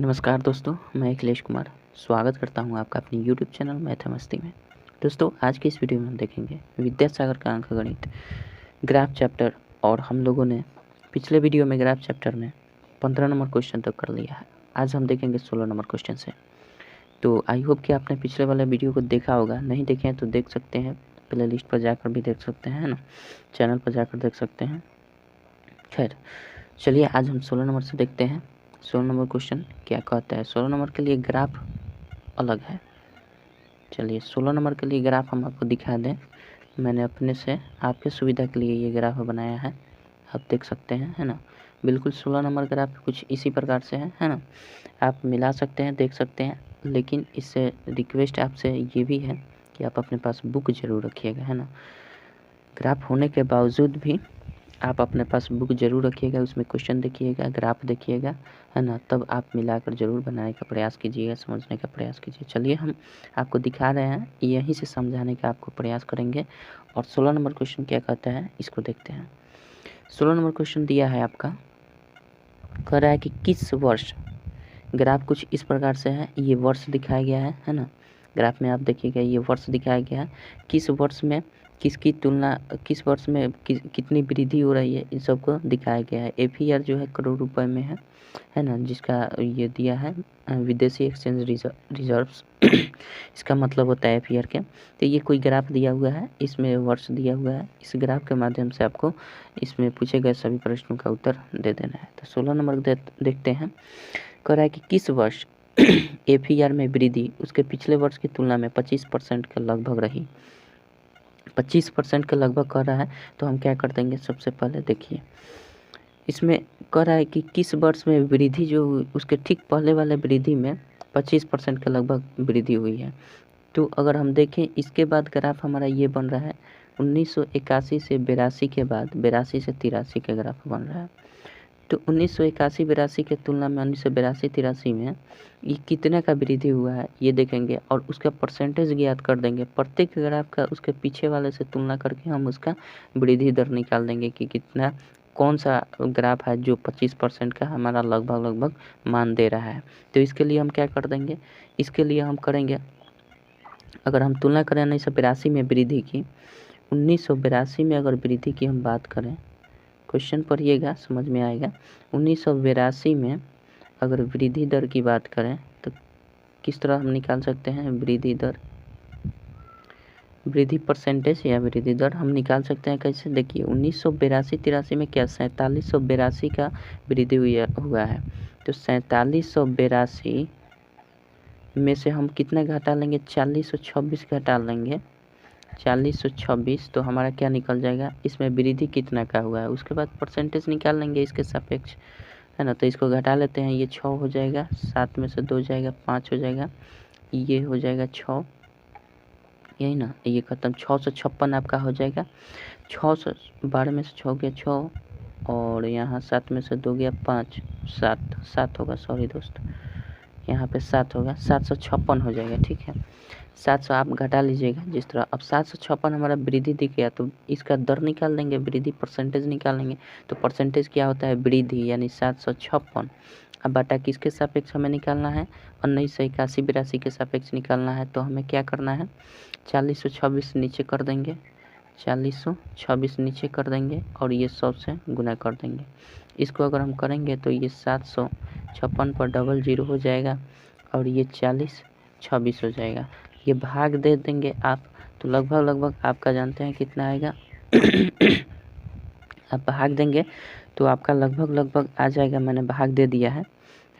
नमस्कार दोस्तों, मैं अखिलेश कुमार स्वागत करता हूं आपका अपनी यूट्यूब चैनल मैथ मस्ती में। दोस्तों, आज की इस वीडियो में हम देखेंगे विद्यासागर का अंकगणित ग्राफ चैप्टर। और हम लोगों ने पिछले वीडियो में ग्राफ चैप्टर में 15 नंबर क्वेश्चन तक कर लिया है। आज हम देखेंगे 16 नंबर क्वेश्चन से। तो आई होप कि आपने पिछले वाले वीडियो को देखा होगा। नहीं देखे हैं तो देख सकते हैं, प्ले लिस्ट पर जाकर भी देख सकते हैं ना, चैनल पर जाकर देख सकते हैं। खैर, चलिए आज हम 16 नंबर से देखते हैं 16 नंबर क्वेश्चन क्या कहता है। 16 नंबर के लिए ग्राफ अलग है। चलिए 16 नंबर के लिए ग्राफ हम आपको दिखा दें। मैंने अपने से आपके सुविधा के लिए ये ग्राफ बनाया है, आप देख सकते हैं, है ना। बिल्कुल 16 नंबर ग्राफ कुछ इसी प्रकार से है ना। आप मिला सकते हैं, देख सकते हैं, लेकिन इससे रिक्वेस्ट आपसे ये भी है कि आप अपने पास बुक ज़रूर रखिएगा, है ना। ग्राफ होने के बावजूद भी आप अपने पास बुक ज़रूर रखिएगा, उसमें क्वेश्चन देखिएगा, ग्राफ देखिएगा, है ना। तब आप मिलाकर ज़रूर बनाने का प्रयास कीजिएगा, समझने का प्रयास कीजिए। चलिए हम आपको दिखा रहे हैं, यहीं से समझाने का आपको प्रयास करेंगे। और 16 नंबर क्वेश्चन क्या कहता है इसको देखते हैं। 16 नंबर क्वेश्चन दिया है आपका, कह रहा है कि किस वर्ष, ग्राफ कुछ इस प्रकार से है, ये वर्ष दिखाया गया है ना। ग्राफ में आप देखिएगा ये वर्ष दिखाया गया है। किस वर्ष में किसकी तुलना, किस वर्ष में कितनी वृद्धि हो रही है, इन सबको दिखाया गया है। एफईआर जो है करोड़ रुपए में है ना, जिसका ये दिया है विदेशी एक्सचेंज रिजर्व्स इसका मतलब होता है एफईआर के। तो ये कोई ग्राफ दिया हुआ है, इसमें वर्ष दिया हुआ है। इस ग्राफ के माध्यम से आपको इसमें पूछे गए सभी प्रश्नों का उत्तर दे देना है। तो 16 नंबर देखते हैं। कह रहा है कि किस वर्ष एफईआर में वृद्धि उसके पिछले वर्ष की तुलना में 25% के लगभग रही। 25% के लगभग कह रहा है, तो हम क्या कर देंगे, सबसे पहले देखिए इसमें कह रहा है कि किस वर्ष में वृद्धि जो उसके ठीक पहले वाले वृद्धि में 25% के लगभग वृद्धि हुई है। तो अगर हम देखें इसके बाद ग्राफ हमारा ये बन रहा है 1981 से 82 के बाद 82 से 83 के ग्राफ बन रहा है। तो 1981-82 के तुलना में 1982-83 में ये कितने का वृद्धि हुआ है ये देखेंगे और उसका परसेंटेज ज्ञात कर देंगे। प्रत्येक ग्राफ का उसके पीछे वाले से तुलना करके हम उसका वृद्धि दर निकाल देंगे कि कितना, कौन सा ग्राफ है जो 25% का हमारा लगभग मान दे रहा है। तो इसके लिए हम क्या कर देंगे, इसके लिए हम करेंगे, अगर हम तुलना करें 1982 में वृद्धि की, 1982 में अगर वृद्धि की हम बात करें, क्वेश्चन पढ़िएगा समझ में आएगा। 1982 में अगर वृद्धि दर की बात करें तो किस तरह हम निकाल सकते हैं वृद्धि दर, वृद्धि परसेंटेज या वृद्धि दर हम निकाल सकते हैं कैसे। देखिए 1982-83 में क्या 4782 का वृद्धि हुआ है। तो 4782 में से हम कितना घटा लेंगे, 4026 घटा लेंगे, 4026, तो हमारा क्या निकल जाएगा, इसमें वृद्धि कितना का हुआ है। उसके बाद परसेंटेज निकाल लेंगे इसके सापेक्ष, है ना। तो इसको घटा लेते हैं, ये 6 हो जाएगा, 7 में से 2 जाएगा, 5 हो जाएगा, ये हो जाएगा 6, यही ना, ये खत्म। 656 आपका हो जाएगा। 612 में से 6 गया 6, और यहाँ 7 में से 2 गया 5, 7 होगा, सॉरी दोस्त, यहाँ पे 7 होगा, 756 हो जाएगा, ठीक है। 700 आप घटा लीजिएगा जिस तरह। अब 756 हमारा वृद्धि दिख गया, तो इसका दर निकाल देंगे, वृद्धि परसेंटेज निकालेंगे। तो परसेंटेज क्या होता है, वृद्धि, यानी 756। अब बटा किसके सापेक्ष हमें निकालना है, 1981-82 के सापेक्ष निकालना है। तो हमें क्या करना है, 4026 नीचे कर देंगे, 4026 नीचे कर देंगे और ये 100 से गुना कर देंगे। इसको अगर हम करेंगे तो ये 756 पर डबल 0 हो जाएगा और ये 4026 हो जाएगा। ये भाग दे देंगे आप, तो लगभग आपका जानते हैं कितना आएगा आप भाग देंगे तो आपका लगभग आ जाएगा, मैंने भाग दे दिया है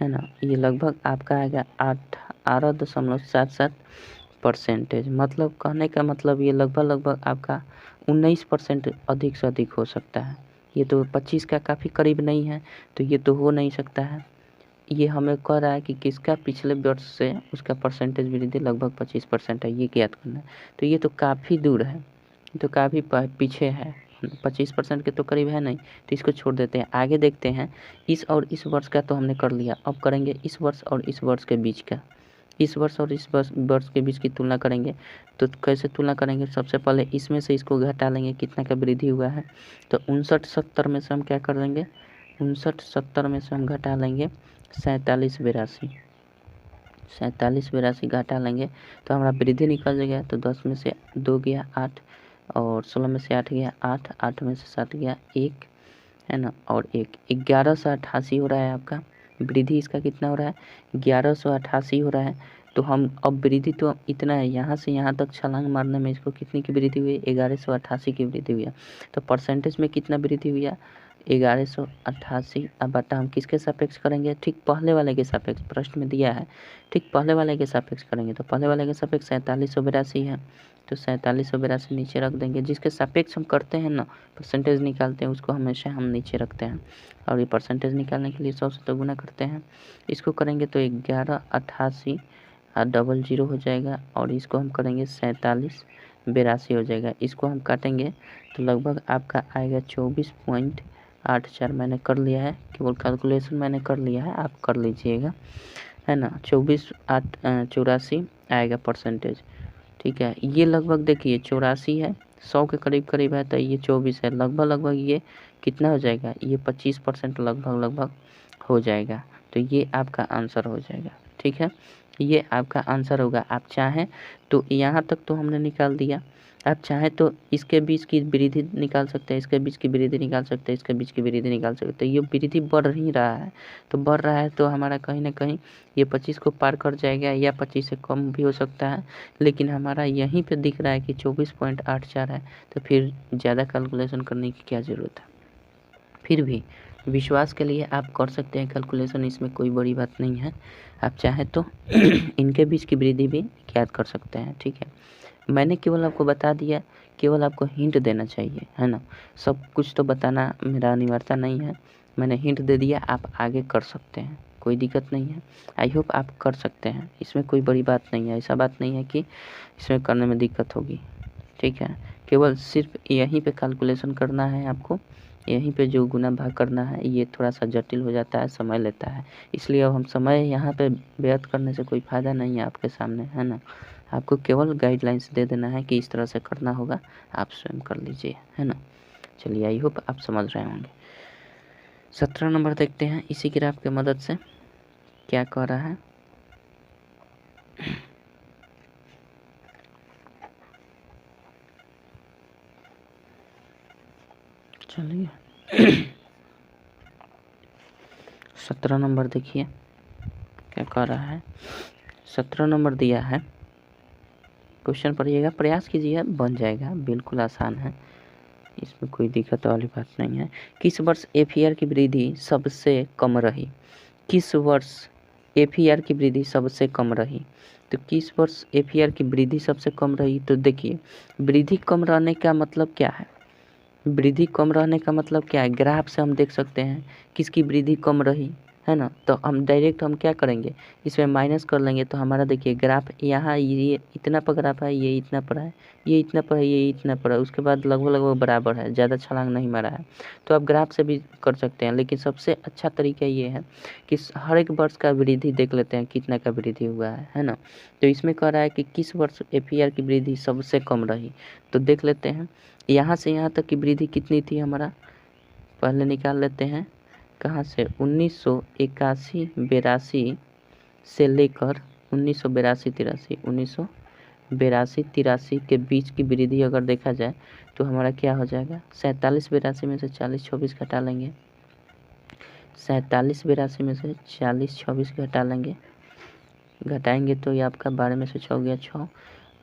ना। ये लगभग आपका आएगा 18.77%। मतलब कहने का मतलब ये लगभग आपका 19% अधिक से अधिक हो सकता है। ये तो 25 का काफ़ी करीब नहीं है, तो ये तो हो नहीं सकता है। ये हमें कह रहा है कि किसका पिछले वर्ष से उसका परसेंटेज वृद्धि लगभग 25% है, ये ज्ञात करना है। तो ये तो काफ़ी दूर है, तो काफ़ी पीछे है, 25% के तो करीब है नहीं, तो इसको छोड़ देते हैं। आगे देखते हैं, इस और इस वर्ष का तो हमने कर लिया, अब करेंगे इस वर्ष और इस वर्ष के बीच का। इस वर्ष और इस वर्ष के बीच की तुलना करेंगे, तो कैसे तुलना करेंगे, सबसे पहले इसमें से इसको घटा लेंगे, कितना का वृद्धि हुआ है। तो 59-70 में से हम क्या कर देंगे, 59-70 में से हम घटा लेंगे 47 82, 47 82 घटा लेंगे तो हमारा वृद्धि निकल जाएगा। तो 10 में से 2 गया 8, और 16 में से 8 गया 8, 8 में से 7 गया 1, है ना, और 1, 1188 हो रहा है आपका वृद्धि। इसका कितना हो रहा है? 1188 हो रहा है। तो हम अब वृद्धि तो इतना है, यहाँ से यहाँ तक छलांग मारने में इसको कितनी की वृद्धि हुई? 1188 की वृद्धि हुई है। तो परसेंटेज में कितना वृद्धि हुई है? 1188। अब बटा हम किसके सापेक्ष करेंगे? ठीक पहले वाले के सापेक्ष, प्रश्न में दिया है, ठीक पहले वाले के सापेक्ष करेंगे। तो पहले वाले के सापेक्ष 4782 है, तो 4782 नीचे रख देंगे। जिसके सापेक्ष हम करते हैं ना, परसेंटेज निकालते हैं, उसको हमेशा हम नीचे रखते हैं। और ये परसेंटेज निकालने के लिए 100 से तो गुना करते हैं। इसको करेंगे तो 1188 डबल 0 हो जाएगा, और इसको हम करेंगे 47 82 हो जाएगा। इसको हम काटेंगे तो लगभग आपका आएगा 24.84। मैंने कर लिया है, केवल कैलकुलेशन मैंने कर लिया है, आप कर लीजिएगा, है ना। 24.84 आएगा परसेंटेज, ठीक है। ये लगभग देखिए 84 है, 100 के करीब करीब है, तो ये 24 है, लगभग ये कितना हो जाएगा? ये 25% लगभग हो जाएगा। तो ये आपका आंसर हो जाएगा, ठीक है, ये आपका आंसर होगा। आप चाहें तो यहाँ तक तो हमने निकाल दिया, आप चाहें तो इसके बीच की वृद्धि निकाल सकते हैं, इसके बीच की वृद्धि निकाल सकते हैं, इसके बीच की वृद्धि निकाल सकते हैं। ये वृद्धि बढ़ ही रहा है, तो बढ़ रहा है तो हमारा कहीं ना कहीं ये 25 को पार कर जाएगा, या 25 से कम भी हो सकता है। लेकिन हमारा यहीं पे दिख रहा है कि 24.84 है, तो फिर ज़्यादा कैलकुलेशन करने की क्या ज़रूरत है। फिर भी विश्वास के लिए आप कर सकते हैं कैलकुलेशन, इसमें कोई बड़ी बात नहीं है। आप चाहें तो इनके बीच की वृद्धि भी ज्ञात कर सकते हैं, ठीक है। मैंने केवल आपको बता दिया, केवल आपको हिंट देना चाहिए, है ना। सब कुछ तो बताना मेरा अनिवार्यता नहीं है, मैंने हिंट दे दिया, आप आगे कर सकते हैं, कोई दिक्कत नहीं है। आई होप आप कर सकते हैं, इसमें कोई बड़ी बात नहीं है, ऐसा बात नहीं है कि इसमें करने में दिक्कत होगी, ठीक है। केवल सिर्फ यहीं पे कैलकुलेशन करना है आपको, यहीं पे जो गुना भाग करना है ये थोड़ा सा जटिल हो जाता है, समय लेता है, इसलिए अब हम समय यहाँ पे व्यर्थ करने से कोई फ़ायदा नहीं है आपके सामने, है ना। आपको केवल गाइडलाइंस दे देना है कि इस तरह से करना होगा, आप स्वयं कर लीजिए, है ना। चलिए, आई होप आप समझ रहे होंगे। 17 नंबर देखते हैं इसी ग्राफ के मदद से क्या कह रहा है। चलिए 17 नंबर देखिए क्या कह रहा है। 17 नंबर दिया है, क्वेश्चन पढ़िएगा, प्रयास कीजिए, बन जाएगा, बिल्कुल आसान है, इसमें कोई दिक्कत वाली बात नहीं है। किस वर्ष एफईआर की वृद्धि सबसे कम रही? किस वर्ष एफईआर की वृद्धि सबसे कम रही? तो किस वर्ष एफईआर की वृद्धि सबसे कम रही? तो देखिए, वृद्धि कम रहने का मतलब क्या है? वृद्धि कम रहने का मतलब क्या है? ग्राफ से हम देख सकते हैं किसकी वृद्धि कम रही, है ना। तो हम डायरेक्ट हम क्या करेंगे, इसमें माइनस कर लेंगे, तो हमारा देखिए ग्राफ यहाँ ये इतना पर ग्राफ है, ये इतना पर है, ये इतना पर है, ये इतना पर है, उसके बाद लगभग बराबर है, ज़्यादा छलांग नहीं मारा है। तो आप ग्राफ से भी कर सकते हैं, लेकिन सबसे अच्छा तरीका ये है कि हर एक वर्ष का वृद्धि देख लेते हैं कितना का वृद्धि हुआ है ना। तो इसमें कह रहा है कि किस वर्ष एफईआर की वृद्धि सबसे कम रही, तो देख लेते हैं यहाँ से यहाँ तक की वृद्धि कितनी थी हमारा, पहले निकाल लेते हैं कहाँ से, 1981 82 से लेकर 1982 83 1982 83 के बीच की वृद्धि अगर देखा जाए तो हमारा क्या हो जाएगा, 47 82 में से 40 24 घटा लेंगे, 47 82 में से 40 24 घटा लेंगे, घटाएंगे तो ये आपका 12 में से 6 गया 6,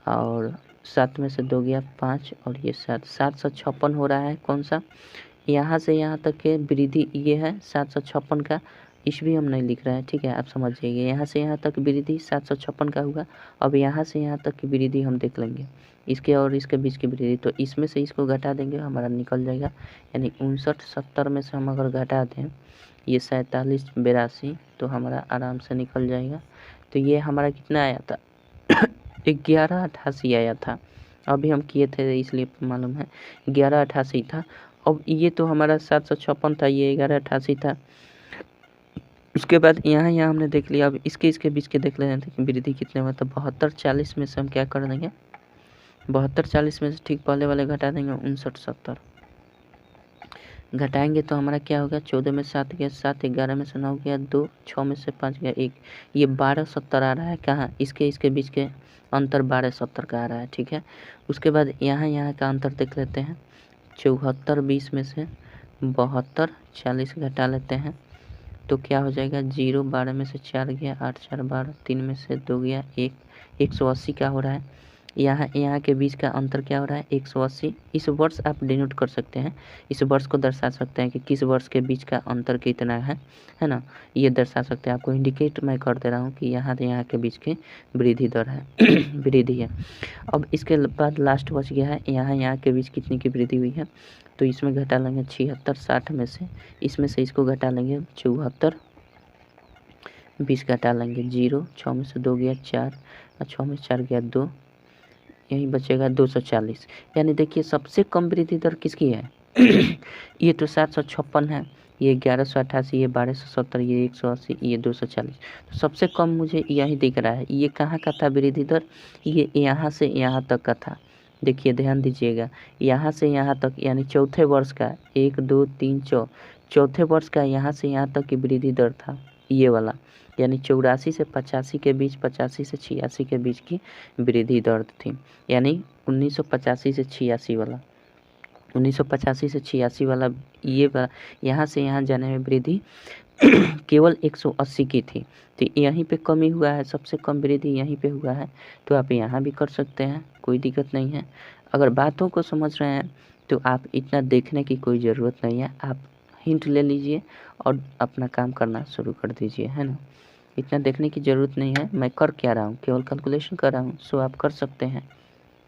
और 7 में से 2 गया 5, और ये 756 हो रहा है। कौन सा, यहाँ से यहाँ तक के वृद्धि ये है 756 का, ईस्वी हम नहीं लिख रहे हैं, ठीक है, आप समझ जाइए। यहाँ से यहाँ तक वृद्धि 756 का हुआ। अब यहाँ से यहाँ तक की वृद्धि हम देख लेंगे, इसके और इसके बीच की वृद्धि, तो इसमें से इसको घटा देंगे, हमारा निकल जाएगा, यानी 59 70 में से हम अगर घटा दें ये 47 82, तो हमारा आराम से निकल जाएगा। तो ये हमारा कितना आया था 1188 आया था, अभी हम किए थे इसलिए मालूम है 1188 था। अब ये तो हमारा 756 था, ये 1188 था। उसके बाद यहाँ हमने देख लिया, अब इसके बीच के देख लेते हैं कि वृद्धि कितने हुआ, तो 72 40 में से हम क्या कर देंगे, 72 40 में से ठीक पहले वाले घटा देंगे 59 70, घटाएंगे तो हमारा क्या होगा, 14 में 7 गया 7, 11 में से 9 गया 2, 6 में से 5 गया 1, ये 1270 आ रहा है। कहाँ, इसके बीच के अंतर 1270 का आ रहा है। ठीक है, उसके बाद यहाँ का अंतर देख लेते हैं। 74 20 में से 72 40 घटा लेते हैं तो क्या हो जाएगा, 0 12 में से 4 गया 8 4 12, 3 में से 2 गया 1, 180 का हो रहा है। यहाँ के बीच का अंतर क्या हो रहा है, 180। इस वर्ष आप डिनोट कर सकते हैं, इस वर्ष को दर्शा सकते हैं कि किस वर्ष के बीच का अंतर कितना है ना, ये दर्शा सकते हैं। आपको इंडिकेट मैं कर दे रहा हूँ कि यहाँ के बीच की वृद्धि दर है वृद्धि है। अब इसके बाद लास्ट बच गया है, यहाँ के बीच कितनी की वृद्धि हुई है, तो इसमें घटा लेंगे 76 60 में से, इसमें से इसको घटा लेंगे 74, 20 घटा लेंगे 0, 6 में से 2 गया 4 और 6 में 4 गया 2, यही बचेगा 240। यानी देखिए सबसे कम वृद्धि दर किसकी है ये तो 756 है, ये 1188, ये 1270, ये 180, ये 240। तो सबसे कम मुझे यही दिख रहा है। ये कहाँ का था वृद्धि दर, ये यहाँ से यहाँ तक का था। देखिए ध्यान दीजिएगा, यहाँ से यहाँ तक यानी चौथे वर्ष का 1 2 3 4, चौथे वर्ष का यहाँ से यहाँ तक की वृद्धि दर था ये वाला, यानी 84 से 85 के बीच, 85 से 86 के बीच की वृद्धि दर थी। यानी 1985 से 86 वाला, 1985 से 86 वाला ये यहाँ से यहाँ जाने में वृद्धि केवल 180 की थी। तो यहीं पे कमी हुआ है, सबसे कम वृद्धि यहीं पे हुआ है। तो आप यहाँ भी कर सकते हैं, कोई दिक्कत नहीं है। अगर बातों को समझ रहे हैं तो आप इतना देखने की कोई ज़रूरत नहीं है, आप हिंट ले लीजिए और अपना काम करना शुरू कर दीजिए, है ना। इतना देखने की ज़रूरत नहीं है, मैं कर क्या रहा हूँ, केवल कैलकुलेशन कर रहा हूँ। सो आप कर सकते हैं,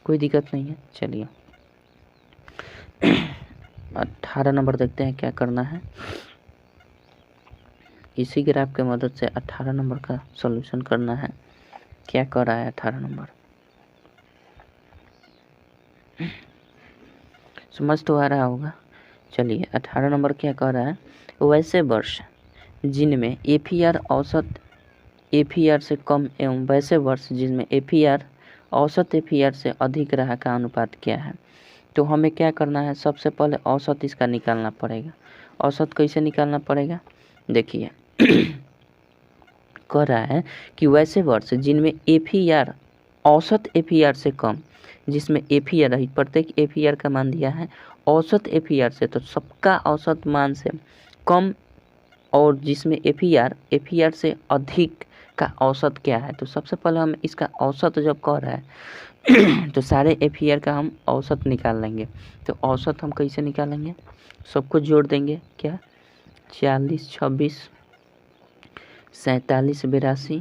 कोई दिक्कत नहीं है। चलिए 18 नंबर देखते हैं क्या करना है। इसी ग्राफ के मदद से 18 नंबर का सॉल्यूशन करना है। क्या कर रहा है 18 नंबर, समझ तो आ रहा होगा। चलिए 18 नंबर क्या कह रहा है, वैसे वर्ष जिनमें एफईआर औसत एफईआर से कम एवं वैसे वर्ष जिनमें एफईआर औसत एफईआर से अधिक रहा का अनुपात क्या है। तो हमें क्या करना है, सबसे पहले औसत इसका निकालना पड़ेगा। औसत कैसे निकालना पड़ेगा, देखिए कह रहा है कि वैसे वर्ष जिनमें एफईआर औसत एफईआर से कम, जिसमें एफईआर रही, प्रत्येक एफईआर का मान दिया है औसत एफईआर से, तो सबका औसत मान से कम, और जिसमें एफईआर से अधिक का औसत क्या है। तो सबसे पहले हम इसका औसत जब कह रहा है तो सारे एफईआर का हम औसत निकाल लेंगे। तो औसत हम कैसे निकालेंगे, सबको जोड़ देंगे, क्या 40 26 47 82,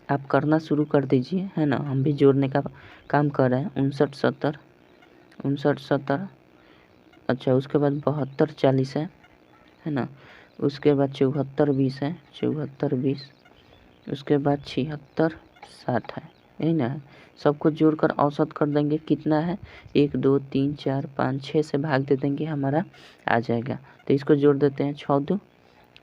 आप करना शुरू कर दीजिए, है ना। हम भी जोड़ने का काम कर रहे हैं। 59 70 59 70, अच्छा उसके बाद 72 40 है ना। उसके बाद 74 20 है, 74 20, उसके बाद 76 60 है, यही ना। सबको जोड़कर औसत कर देंगे, कितना है 1 2 3 4 5 6 से भाग दे देंगे, हमारा आ जाएगा। तो इसको जोड़ देते हैं, 6 2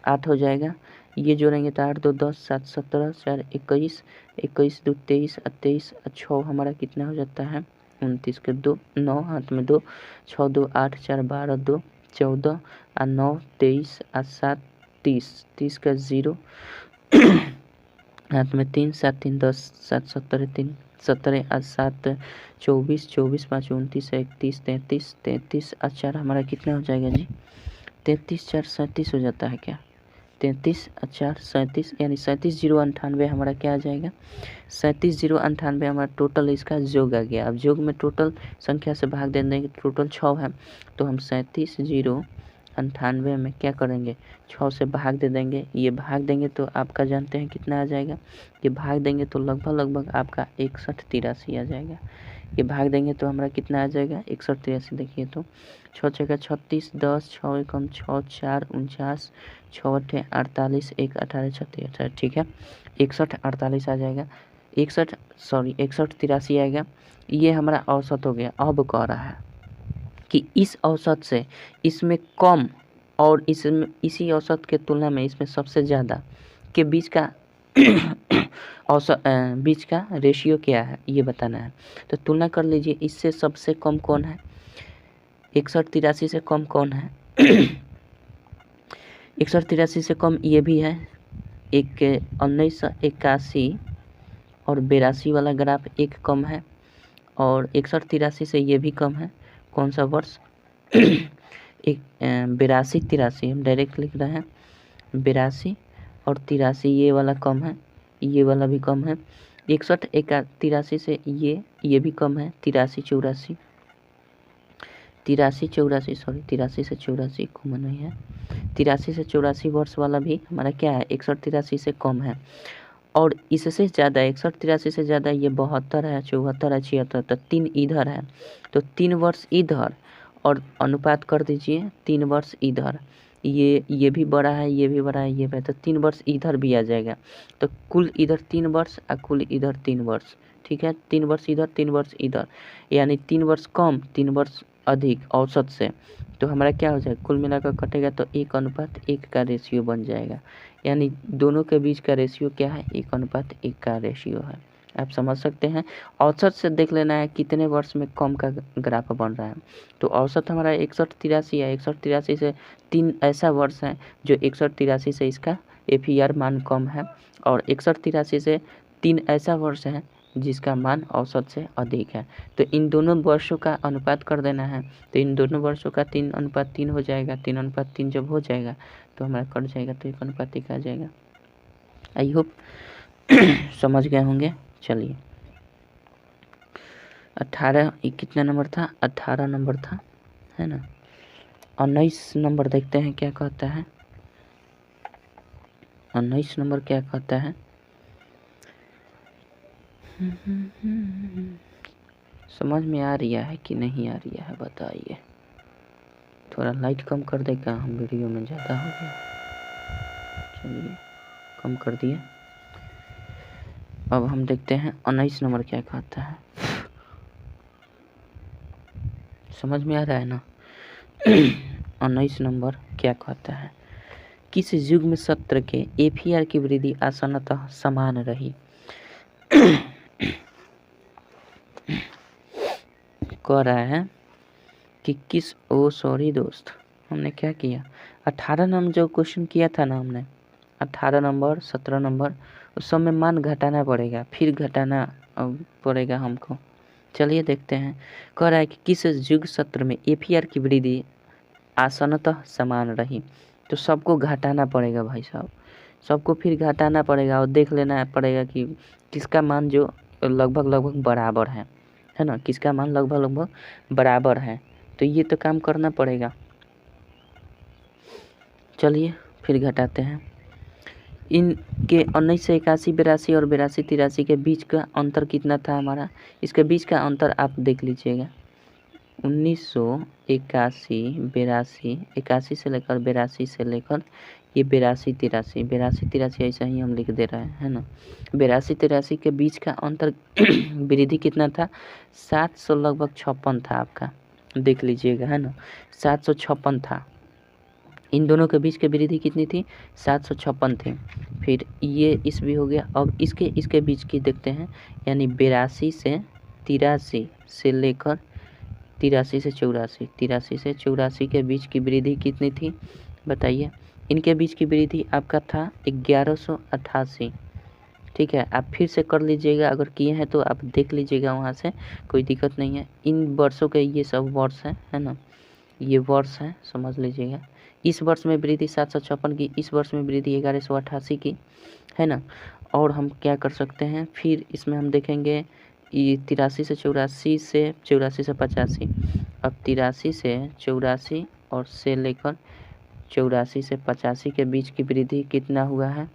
8 हो जाएगा। ये जोड़ेंगे तो 8 2 10 7 17 4 21 21 2 23 23 6 हमारा कितना हो जाता है 29 के 2 9 हाथ में 2 6 2 8 4 12 2 14 और 9 23 और 7 30 30 का 0 हाथ में 3 7 3 10 7 17 3 17 और 7 24 24 5 29 31 33 33 और 4 हमारा कितना हो जाएगा जी 33 4 37 हो जाता है क्या 33 और 4 37, यानी 37 0 98 हमारा क्या आ जाएगा 37 0 98 हमारा टोटल इसका योग आ गया। अब योग में टोटल संख्या से भाग दे देंगे, टोटल 6 है तो हम 37 0 98 में क्या करेंगे 6 से भाग दे देंगे। ये भाग देंगे तो आपका जानते हैं कितना आ जाएगा, ये भाग देंगे तो लगभग आपका 61 83 आ जाएगा। ये भाग देंगे तो हमारा कितना आ जाएगा 61 83। देखिए तो 6 6 36 10 6 1 6 4 49 6 8 48 1 18 36 18, ठीक है 61 48 आ जाएगा, 61 83 आएगा। ये हमारा औसत हो गया। अब कह रहा है कि इस औसत से इसमें कम और इसमें इसी औसत के तुलना में इसमें सबसे ज़्यादा के बीच का औसत बीच का रेशियो क्या है ये बताना है। तो तुलना कर लीजिए, इससे सबसे कम कौन है 61 83 से कम कौन है 6183 से कम ये भी है। 1981 और 82 वाला ग्राफ एक कम है, और 6183 से ये भी कम है। कौन सा वर्ष? 82-83 हम डायरेक्ट लिख रहे हैं। 82 और 83 ये वाला कम है, ये वाला भी कम है। 61-83 से ये भी कम है। 83-84 सॉरी 83 से 84 कॉमन नहीं है। 83 से 84 वर्ष वाला भी हमारा क्या है? 61-83 से कम है। और इससे ज़्यादा 61-83 से ज़्यादा ये 72 है, 74 है, 76, तो 3 इधर है। तो 3 वर्ष इधर, और अनुपात कर दीजिए 3 वर्ष इधर। ये भी बड़ा है, ये भी बड़ा है, ये भी है, तो 3 वर्ष इधर भी आ जाएगा। तो कुल इधर 3 वर्ष और कुल इधर 3 वर्ष। ठीक है, 3 वर्ष इधर, 3 वर्ष इधर, यानी 3 वर्ष कम, 3 वर्ष अधिक औसत से। तो हमारा क्या हो जाएगा? कुल मिलाकर कटेगा तो 1:1 का रेशियो बन जाएगा। यानी दोनों के बीच का रेशियो क्या है? 1:1 का रेशियो है। आप समझ सकते हैं। औसत से देख लेना है कितने वर्ष में कम का ग्राफ बन रहा है। तो औसत हमारा 61-83 है। 61-83 से 3 ऐसा वर्ष है जो 61-83 से इसका FER मान कम है, और 61-83 से 3 ऐसा वर्ष है जिसका मान औसत से अधिक है। तो इन दोनों वर्षों का अनुपात कर देना है। तो इन दोनों वर्षों का 3:3 हो जाएगा। 3:3 जब हो जाएगा तो हमारा कट जाएगा, तो 1:1 आ जाएगा। आई होप समझ गए होंगे। चलिए 18 कितना नंबर था? 18 नंबर था, है ना। 19 नंबर देखते हैं क्या कहता है। 19 नंबर क्या कहता है? समझ में आ रही है कि नहीं आ रही है बताइए। थोड़ा लाइट कम कर देगा, हम वीडियो में ज़्यादा हो गया। चलिए कम कर दिए। अब हम देखते हैं 19 नंबर क्या कहता है। समझ में आ रहा है ना? 19 नंबर क्या कहता है? किस युग्म सत्र के FER की वृद्धि आसन्नतः समान रही? कह रहा है कि सॉरी दोस्त, हमने क्या किया? 18 नंबर जो क्वेश्चन किया था ना हमने, 18 नंबर 17 नंबर, उस सब में मान घटाना पड़ेगा, फिर घटाना पड़ेगा हमको। चलिए देखते हैं। कह रहा है कि किस युग सत्र में FER की वृद्धि आसन्नतः समान रही। तो सबको घटाना पड़ेगा भाई साहब, सबको फिर घटाना पड़ेगा और देख लेना पड़ेगा कि किसका मान जो लगभग बराबर है ना, किसका मान लगभग बराबर है। तो ये तो काम करना पड़ेगा। चलिए फिर घटाते हैं। इनके 1981, 82 और 82-83 के बीच का अंतर कितना था हमारा? इसके बीच का अंतर आप देख लीजिएगा। 1981, 82, 81 से लेकर 82 से लेकर ये 82-83 ऐसा ही हम लिख दे रहे हैं, है ना। 82-83 के बीच का अंतर वृद्धि कितना था? 700 लगभग 56 था आपका, देख लीजिएगा, है ना। 756 था। इन दोनों के बीच की वृद्धि कितनी थी? 756 थी। फिर ये इस भी हो गया। अब इसके बीच की देखते हैं, यानी 82 से 83 से लेकर 83 से 84, 83 से 84 के बीच की वृद्धि कितनी थी बताइए? इनके बीच की वृद्धि आपका था 1188। ठीक है, आप फिर से कर लीजिएगा, अगर किए हैं तो आप देख लीजिएगा वहाँ से, कोई दिक्कत नहीं है। इन वर्षों के ये सब वर्ष हैं, है ना, ये वर्ष हैं, समझ लीजिएगा। इस वर्ष में वृद्धि 756 की, इस वर्ष में वृद्धि 1188 की, है ना। और हम क्या कर सकते हैं फिर इसमें? हम देखेंगे ये 83 से 84 से 84 से 85। अब 83 से 84 और से लेकर 84 से 85 के बीच की वृद्धि कितना हुआ है?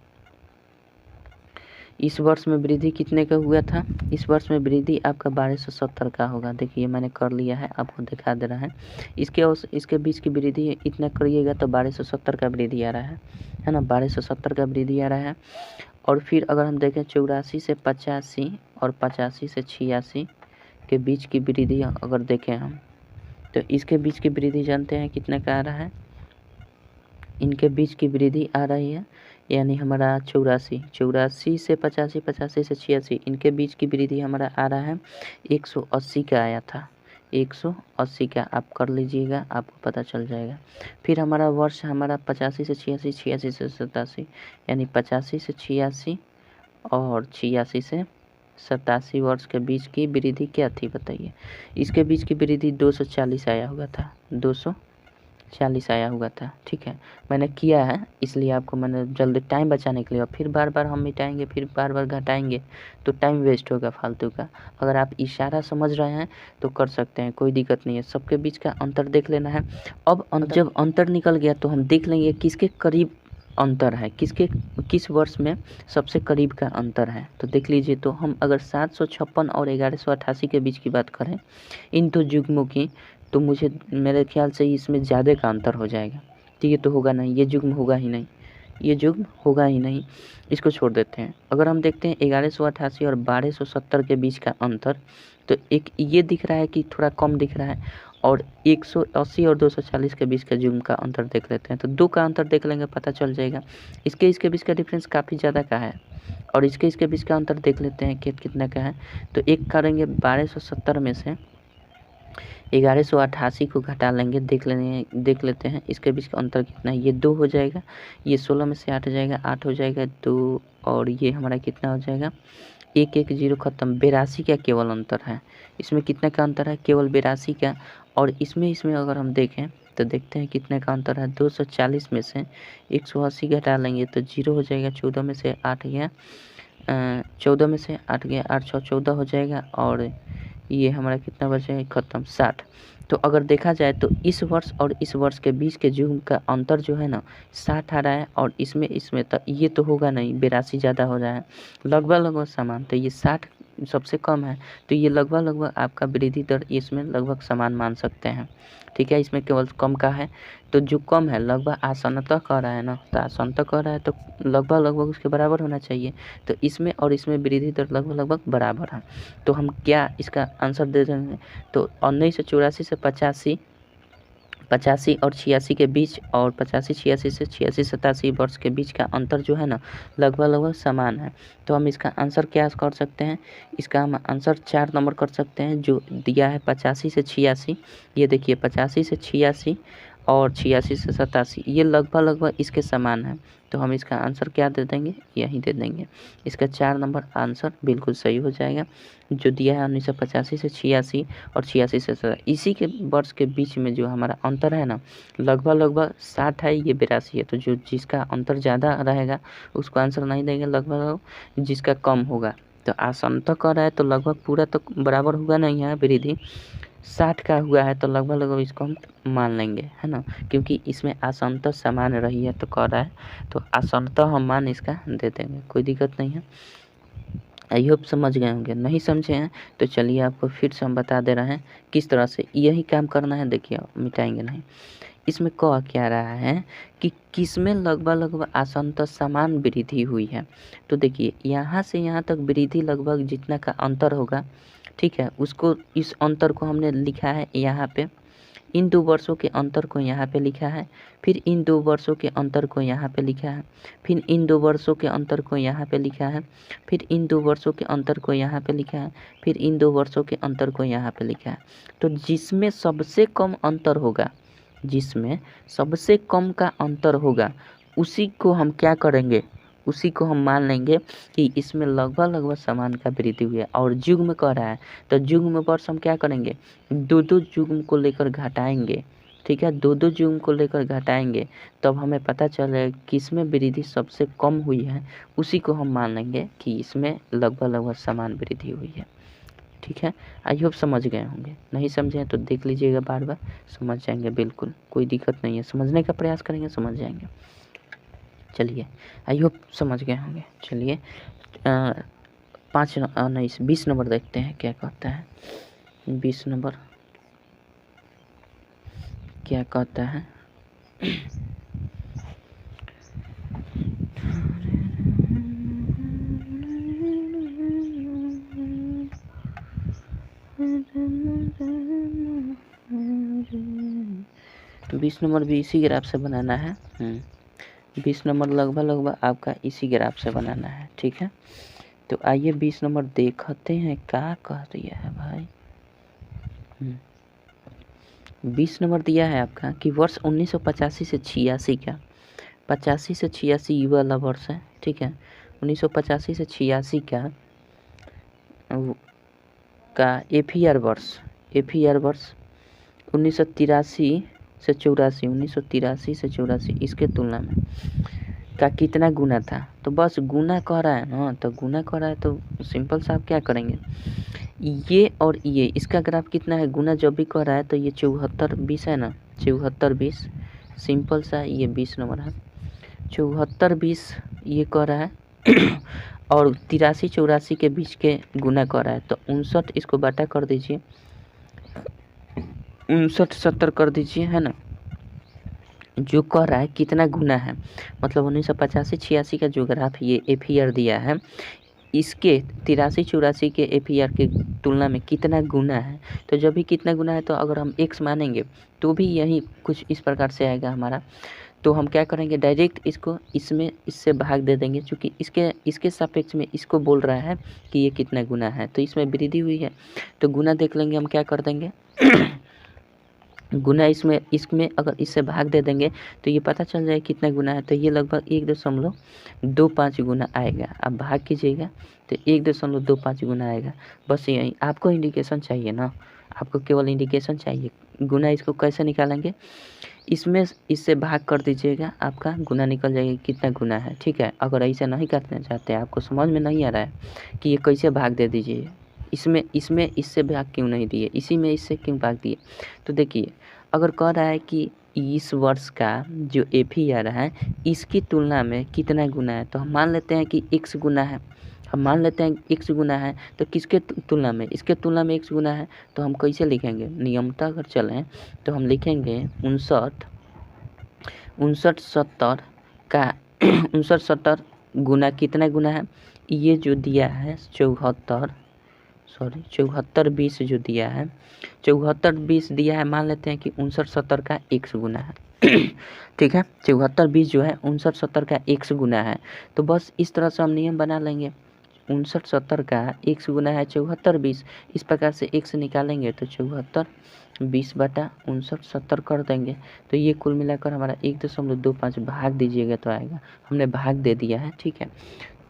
इस वर्ष में वृद्धि कितने का हुआ था? इस वर्ष में वृद्धि आपका 1270 का होगा। देखिए मैंने कर लिया है, आपको दिखा दे रहा है। इसके बीच की वृद्धि इतना करिएगा तो 1270 का वृद्धि आ रहा है ना, 1270 का वृद्धि आ रहा है। और फिर अगर हम देखें 84 से 85 और 85 से 86 के बीच की वृद्धि अगर देखें हम, तो इसके बीच की वृद्धि जानते हैं कितने का आ रहा है? इनके बीच की वृद्धि आ रही है, यानी हमारा 84 से 85, 85 से 86, इनके बीच की वृद्धि हमारा आ रहा है 180 का आया था। 180 का आप कर लीजिएगा, आपको पता चल जाएगा। फिर हमारा वर्ष हमारा 85 से 86, 86 से 87, यानी 85 से 86 और 86 से 87 वर्ष के बीच की वृद्धि क्या थी बताइए। इसके बीच की वृद्धि 240 आया हुआ था, 240 आया हुआ था। ठीक है, मैंने किया है इसलिए आपको मैंने जल्दी टाइम बचाने के लिए, और फिर बार बार हम मिटाएंगे, फिर बार बार घटाएंगे तो टाइम वेस्ट होगा फालतू का। अगर आप इशारा समझ रहे हैं तो कर सकते हैं, कोई दिक्कत नहीं है। सबके बीच का अंतर देख लेना है। अब जब अंतर निकल गया तो हम देख लेंगे किसके करीब अंतर है, किस वर्ष में सबसे करीब का अंतर है। तो देख लीजिए, तो हम अगर 756 और 1188 के बीच की बात करें इन दो युग्मों की, तो मेरे ख्याल से इसमें ज़्यादा का अंतर हो जाएगा। तो ये तो होगा नहीं, ये युग्म होगा ही नहीं, ये युग्म होगा ही नहीं, इसको छोड़ देते हैं। अगर हम देखते हैं 1188 और 1270 के बीच का अंतर, तो एक ये दिख रहा है कि थोड़ा कम दिख रहा है, और 180 और 240 के बीच का युग्म का अंतर देख लेते हैं। तो 2 का अंतर देख लेंगे, पता चल जाएगा। इसके बीच का डिफरेंस काफ़ी ज़्यादा का है, और इसके बीच का अंतर देख लेते हैं कि कितना का है। तो एक करेंगे 1270 में से 1188 को घटा लेंगे, देख लेते हैं इसके बीच का अंतर कितना है। ये 2 हो जाएगा, ये 16 में से 8 हो जाएगा, 8 हो जाएगा 2, और ये हमारा कितना हो जाएगा 1 1 0 खत्म। 82 का केवल अंतर है, इसमें कितने का अंतर है, केवल 82 का। और इसमें अगर हम देखें तो देखते हैं कितने का अंतर है। 240 में से 180 घटा लेंगे तो 0 हो जाएगा। 14 में से 8 गया, 14 में से 8 गया, 8 6 14 हो जाएगा, और ये हमारा कितना बचेगा खत्म 60। तो अगर देखा जाए तो इस वर्ष और इस वर्ष के बीच के युग्म का अंतर जो है ना 60 आ रहा है, और इसमें तो ये तो होगा नहीं, 82 ज़्यादा हो रहा है, लगभग समान। तो ये 60 सबसे कम है, तो ये लगभग आपका वृद्धि दर इसमें लगभग समान मान सकते हैं। ठीक है, इसमें केवल कम का है, तो जो कम है लगभग आसानतः कह रहा है ना, तो आसानतः कह रहा है तो लगभग उसके बराबर होना चाहिए। तो इसमें और इसमें वृद्धि दर लगभग बराबर है। तो हम क्या इसका आंसर दे देंगे, तो 1984 से 85 और 86 के बीच, और 85 86 से 86 87 वर्ष के बीच का अंतर जो है ना लगभग समान है। तो हम इसका आंसर क्या कर सकते हैं, इसका हम आंसर 4 नंबर कर सकते हैं, जो दिया है 85 से 86। ये देखिए 85 से 86 और 86 से 87, ये लगभग इसके समान है। तो हम इसका आंसर क्या दे देंगे, यही दे देंगे। इसका 4 नंबर आंसर बिल्कुल सही हो जाएगा, जो दिया है 1985 से 86 और 86 से 87। इसी के वर्ष के बीच में जो हमारा अंतर है ना लगभग 60 है, ये 82 है। तो जिसका अंतर ज़्यादा रहेगा उसको आंसर नहीं देंगे, लगभग जिसका कम होगा। तो आसानतः कर रहा है तो लगभग पूरा तो बराबर होगा नहीं है वृद्धि, 60 का हुआ है तो लगभग इसको हम मान लेंगे, है ना, क्योंकि इसमें आसानतः समान रही है तो कर रहा है, तो आसानतः हम मान इसका दे देंगे, कोई दिक्कत नहीं है। आई होप समझ गए होंगे। नहीं समझे हैं तो चलिए आपको फिर से हम बता दे रहे हैं किस तरह से यही काम करना है। देखिए मिटाएंगे नहीं, इसमें कह क्या रहा है कि किसमें लगभग आसानतः समान वृद्धि हुई है। तो देखिए यहाँ से यहाँ तक वृद्धि लगभग जितना का अंतर होगा, ठीक है, उसको इस अंतर को हमने लिखा है यहाँ पे, इन 2 वर्षों के अंतर को यहाँ पे लिखा है, फिर इन 2 वर्षों के अंतर को यहाँ पे लिखा है, फिर इन 2 वर्षों के अंतर को यहाँ पे लिखा है, फिर इन 2 वर्षों के अंतर को यहाँ पे लिखा है, फिर इन 2 वर्षों के अंतर को यहाँ पे लिखा है। तो जिसमें सबसे कम अंतर होगा, जिसमें सबसे कम का अंतर होगा, उसी को हम क्या करेंगे, उसी को हम मान लेंगे कि इसमें लगभग समान का वृद्धि हुई है। और युग्म कह रहा है तो युग्म वर्ष हम क्या करेंगे, 2 युग्म को लेकर घटाएंगे। ठीक है, 2 युग्म को लेकर घटाएंगे, तब हमें पता चलेगा कि इसमें वृद्धि सबसे कम हुई है, उसी को हम मान लेंगे कि इसमें लगभग समान वृद्धि हुई है। ठीक है, आई होप समझ गए होंगे। नहीं समझे तो देख लीजिएगा, बार बार समझ जाएंगे, बिल्कुल कोई दिक्कत नहीं है, समझने का प्रयास करेंगे समझ जाएंगे। चलिए आई होप समझ गए होंगे। चलिए 20 नंबर देखते हैं क्या कहता है। 20 नंबर क्या कहता है, तो 20 नंबर भी इसी ग्राफ से बनाना है। 20 नंबर लगभग आपका इसी ग्राफ से बनाना है। ठीक है, तो आइए 20 नंबर देखते हैं क्या कह दिया है भाई। 20 नंबर दिया है आपका कि वर्ष 1985 से 86 का, 85 से 86 ये वाला वर्ष है, ठीक है। 1985 से 86 का एफईआर वर्ष 1983 से 84, 1983 से 84 इसके तुलना में का कितना गुना था। तो बस गुना कह रहा है ना, तो गुना कह रहा है तो सिंपल सा आप क्या करेंगे, ये और ये इसका ग्राफ कितना है, गुना जब भी कह रहा है तो ये 74-20 है ना, 74-20 सिंपल सा, ये 20 नंबर है। 74-20 ये कह रहा है और 83-84 के बीच के गुना कह रहा है, तो 59 इसको बाटा कर दीजिए, 59-70 कर दीजिए, है ना। जो कह रहा है कितना गुना है, मतलब 1985-86 का जो ग्राफ ये एफईआर दिया है, इसके 83-84 के एफईआर के तुलना में कितना गुना है। तो जब भी कितना गुना है तो अगर हम x मानेंगे तो भी यही कुछ इस प्रकार से आएगा हमारा। तो हम क्या करेंगे, डायरेक्ट इसको इससे भाग दे देंगे, क्योंकि इसके सापेक्ष में इसको बोल रहा है कि ये कितना गुना है, तो इसमें वृद्धि हुई है तो गुना देख लेंगे हम, क्या कर देंगे गुना इसमें अगर इससे भाग दे देंगे तो ये पता चल जाए कितना गुना है, तो ये लगभग 1.25 गुना आएगा। आप भाग कीजिएगा तो 1.25 गुना आएगा। बस यही आपको इंडिकेशन चाहिए ना, आपको केवल इंडिकेशन चाहिए। गुना इसको कैसे निकालेंगे, इससे भाग कर दीजिएगा, आपका गुना निकल जाएगा कितना गुना है, ठीक है। अगर ऐसे नहीं करना चाहते, आपको समझ में नहीं आ रहा है कि ये कैसे भाग दे दीजिए, इसमें इससे भाग क्यों नहीं दिए, इसी में इससे क्यों भाग दिए। तो देखिए, अगर कह रहा है कि इस वर्ष का जो एफईआर है इसकी तुलना में कितना गुना है, तो हम मान लेते हैं कि x गुना है, x गुना है, तो किसके तुलना में, इसके तुलना में x गुना है। तो हम कैसे लिखेंगे, नियमतः अगर चलें तो हम लिखेंगे 59-70 का 59-70 गुना कितना गुना है, ये जो दिया है 74-20 जो दिया है, 74-20 दिया है, मान लेते हैं कि 59-70 का x गुना है ठीक है। 74-20 जो है 59-70 का x गुना है, तो बस इस तरह से हम नियम बना लेंगे, 59-70 का x गुना है 74-20, इस प्रकार से x निकालेंगे तो 74-20 बटा 59-70 कर देंगे। तो ये कुल मिलाकर हमारा 1.25 भाग दीजिएगा तो आएगा, हमने भाग दे दिया है, ठीक है।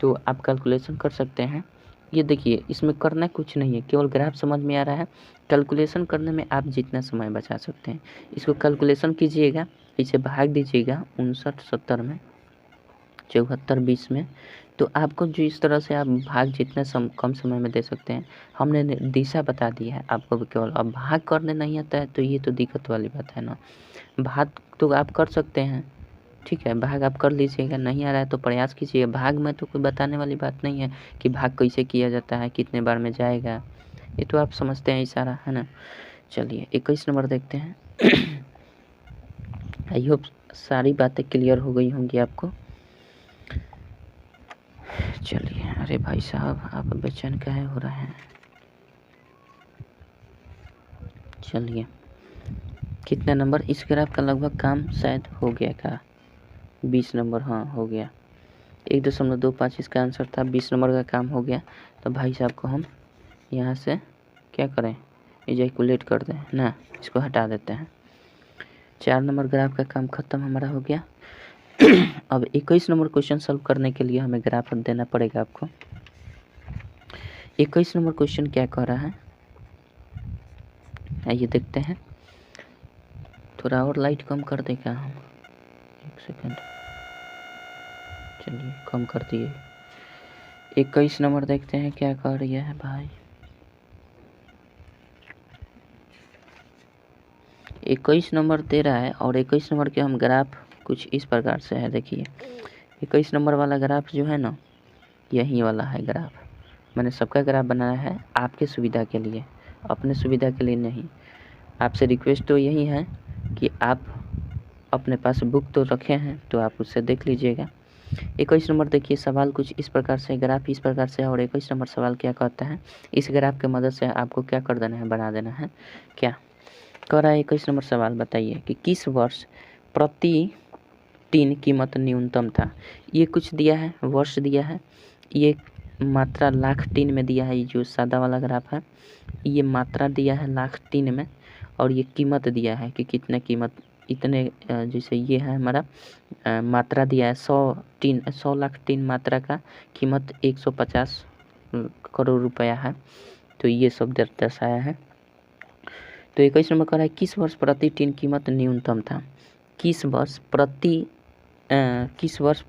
तो आप कैलकुलेशन कर सकते हैं। ये देखिए, इसमें करना कुछ नहीं है, केवल ग्राफ समझ में आ रहा है, कैलकुलेशन करने में आप जितना समय बचा सकते हैं इसको कैलकुलेशन कीजिएगा, इसे भाग दीजिएगा 59-70 में, 74-20 में, तो आपको जो इस तरह से आप भाग जितना कम समय में दे सकते हैं, हमने दिशा बता दी है आपको भी, केवल अब भाग करने नहीं आता है तो ये तो दिक्कत वाली बात है ना। भाग तो आप कर सकते हैं, ठीक है, भाग आप कर लीजिएगा, नहीं आ रहा है तो प्रयास कीजिए। भाग में तो कोई बताने वाली बात नहीं है कि भाग कैसे किया जाता है, कितने बार में जाएगा, ये तो आप समझते हैं इशारा, है ना। चलिए 21 नंबर देखते हैं आई होप सारी बातें क्लियर हो गई होंगी आपको। चलिए, अरे भाई साहब आप बेचैन काहे हो रहे हैं। चलिए, कितना नंबर, इस ग्राफ का लगभग काम शायद हो गया का, 20 नंबर, हाँ हो गया, 1.25 इसका आंसर था, 20 नंबर का काम हो गया। तो भाई साहब को हम यहाँ से क्या करें, इजैकुलेट कर दें ना, इसको हटा देते हैं। 4 नंबर ग्राफ का काम खत्म हमारा हो गया। अब 21 नंबर क्वेश्चन सॉल्व करने के लिए हमें ग्राफ देना पड़ेगा आपको। 21 नंबर क्वेश्चन क्या कह रहा है, आइए देखते हैं। थोड़ा और लाइट कम कर देगा हम, 1 सेकंड, चलिए कम कर दिए। 21 नंबर देखते हैं क्या कह रही है भाई। 21 नंबर दे रहा है और 21 नंबर के हम ग्राफ कुछ इस प्रकार से है, देखिए 21 नंबर वाला ग्राफ जो है ना, यही वाला है ग्राफ। मैंने सबका ग्राफ बनाया है आपके सुविधा के लिए, अपने सुविधा के लिए नहीं। आपसे रिक्वेस्ट तो यही है कि आप अपने पास बुक तो रखे हैं तो आप उससे देख लीजिएगा। 21 नंबर देखिए, सवाल कुछ इस प्रकार से, ग्राफ इस प्रकार से है, और 21 नंबर सवाल क्या कहता है, इस ग्राफ के मदद से आपको क्या कर देना है, बना देना है। क्या कह रहा है 21 नंबर सवाल, बताइए कि किस वर्ष प्रति टीन कीमत न्यूनतम था। ये कुछ दिया है, वर्ष दिया है, ये मात्रा लाख टीन में दिया है, ये जो सादा वाला ग्राफ है ये मात्रा दिया है लाख टीन में, और ये कीमत दिया है कि कितने कीमत इतने जैसे ये है हमारा मात्रा दिया है 100 लाख टीन मात्रा का कीमत 150 करोड़ रुपया है। तो ये सब दर्शाया है। तो 21 नंबर कह रहा है किस वर्ष प्रति टीन कीमत न्यूनतम था। किस वर्ष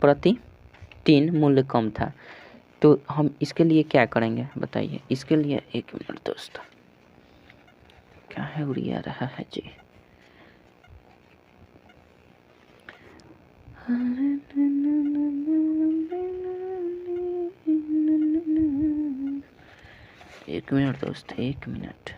प्रति टीन मूल्य कम था। तो हम इसके लिए क्या करेंगे बताइए। इसके लिए 1 मिनट दोस्तों, क्या है उड़िया रहा है जी। एक मिनट दोस्त, 1 मिनट।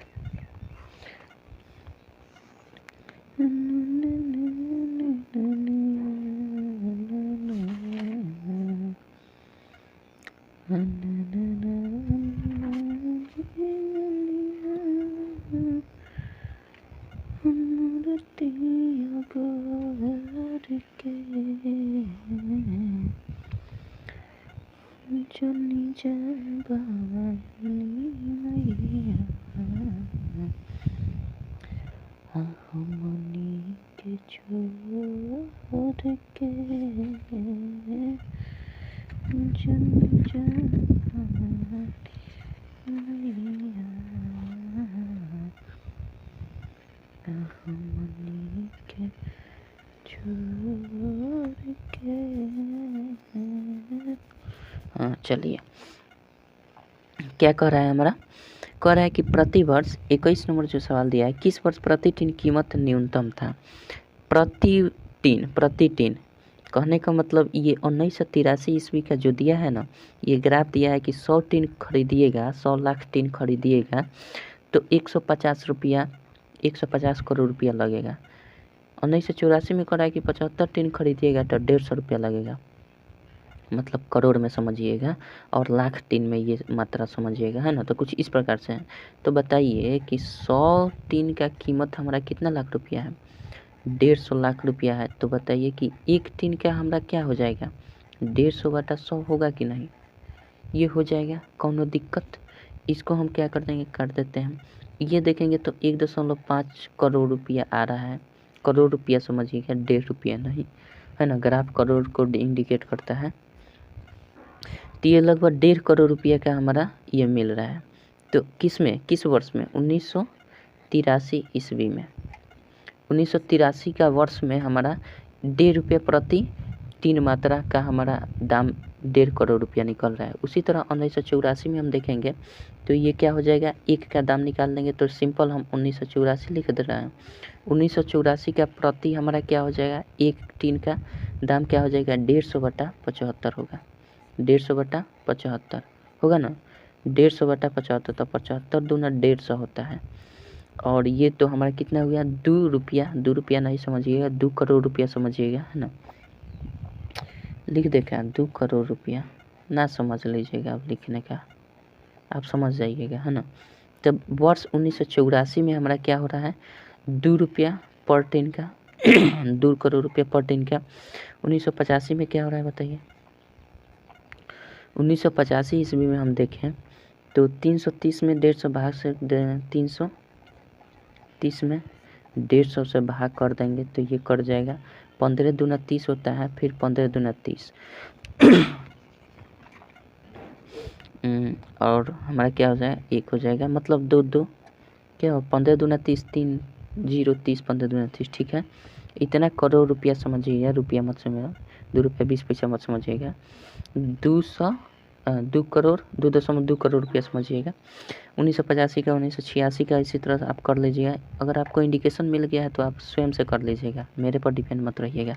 हाँ चलिए, क्या कह रहा है हमारा, कह रहा है कि प्रति वर्ष 21 नंबर जो सवाल दिया है, किस वर्ष प्रति टीन कीमत न्यूनतम था। प्रति टीन कहने का मतलब ये 1983 ईस्वी का जो दिया है ना, ये ग्राफ दिया है कि 100 टीन खरीदिएगा, 100 लाख टीन खरीदिएगा तो 150 रुपया 150 करोड़ रुपया लगेगा। 1984 में कह रहा है कि 75 टीन खरीदिएगा तो 150 रुपया लगेगा, मतलब करोड़ में समझिएगा, और लाख टीन में ये मात्रा समझिएगा, है ना। तो कुछ इस प्रकार से है। तो बताइए कि 100 टीन का कीमत हमारा कितना लाख रुपया है, 150 लाख रुपया है। तो बताइए कि एक टीन का हमारा क्या हो जाएगा, 150 बटा 100 होगा कि नहीं, ये हो जाएगा। कौनो दिक्कत, इसको हम क्या कर देंगे, कर देते हैं। ये देखेंगे तो 1.5 करोड़ रुपया आ रहा है, करोड़ रुपया समझिएगा, 1.5 रुपया नहीं, है ना। ग्राफ करोड़ को इंडिकेट करता है। तो ये लगभग 1.5 करोड़ रुपया का हमारा ये मिल रहा है। तो किस वर्ष में, 1983 ईस्वी में, 1983 का वर्ष में हमारा 1.5 रुपया प्रति टीन मात्रा का हमारा दाम 1.5 करोड़ रुपया निकल रहा है। उसी तरह 1984 में हम देखेंगे तो ये क्या हो जाएगा, एक का दाम निकाल देंगे तो सिंपल हम 1984 लिख दे रहे हैं। 1984 का प्रति हमारा क्या हो जाएगा, एक टीन का दाम क्या हो जाएगा, 150 बटा 75 होगा, 150 बटा 75 होगा ना, 150 बटा 75, तो 75 दूना 150 होता है। और ये तो हमारा कितना हो गया, 2 रुपया नहीं समझिएगा, 2 करोड़ रुपया समझिएगा, है ना। लिख देखा 2 करोड़ रुपया ना समझ लीजिएगा, आप लिखने का आप समझ जाइएगा, है ना। तब वर्ष 1984 में हमारा क्या हो रहा है, 2 रुपया पर टीन का 2 करोड़ रुपया पर टीन का। 1985 में क्या हो रहा है बताइए। 1985 ईस्वी में हम देखें तो 330 में 150 भाग से 330 में 150 से भाग कर देंगे तो ये कर जाएगा 15 दूना 30 होता है, फिर 15 दूना 30 और हमारा क्या हो जाएगा, 1 हो जाएगा, मतलब 2 क्या हो, 15 दूना 30, 3 0 30, 15 दूना 30, ठीक है। इतना करोड़ रुपया समझिएगा, रुपया मत समझिएगा, 2 रुपया 20 पैसा मत समझिएगा, 2 करोड़ 2.2 करोड़ रुपया समझिएगा। 1985 का, 1986 का इसी तरह आप कर लीजिएगा। अगर आपको इंडिकेशन मिल गया है तो आप स्वयं से कर लीजिएगा, मेरे पर डिपेंड मत रहिएगा।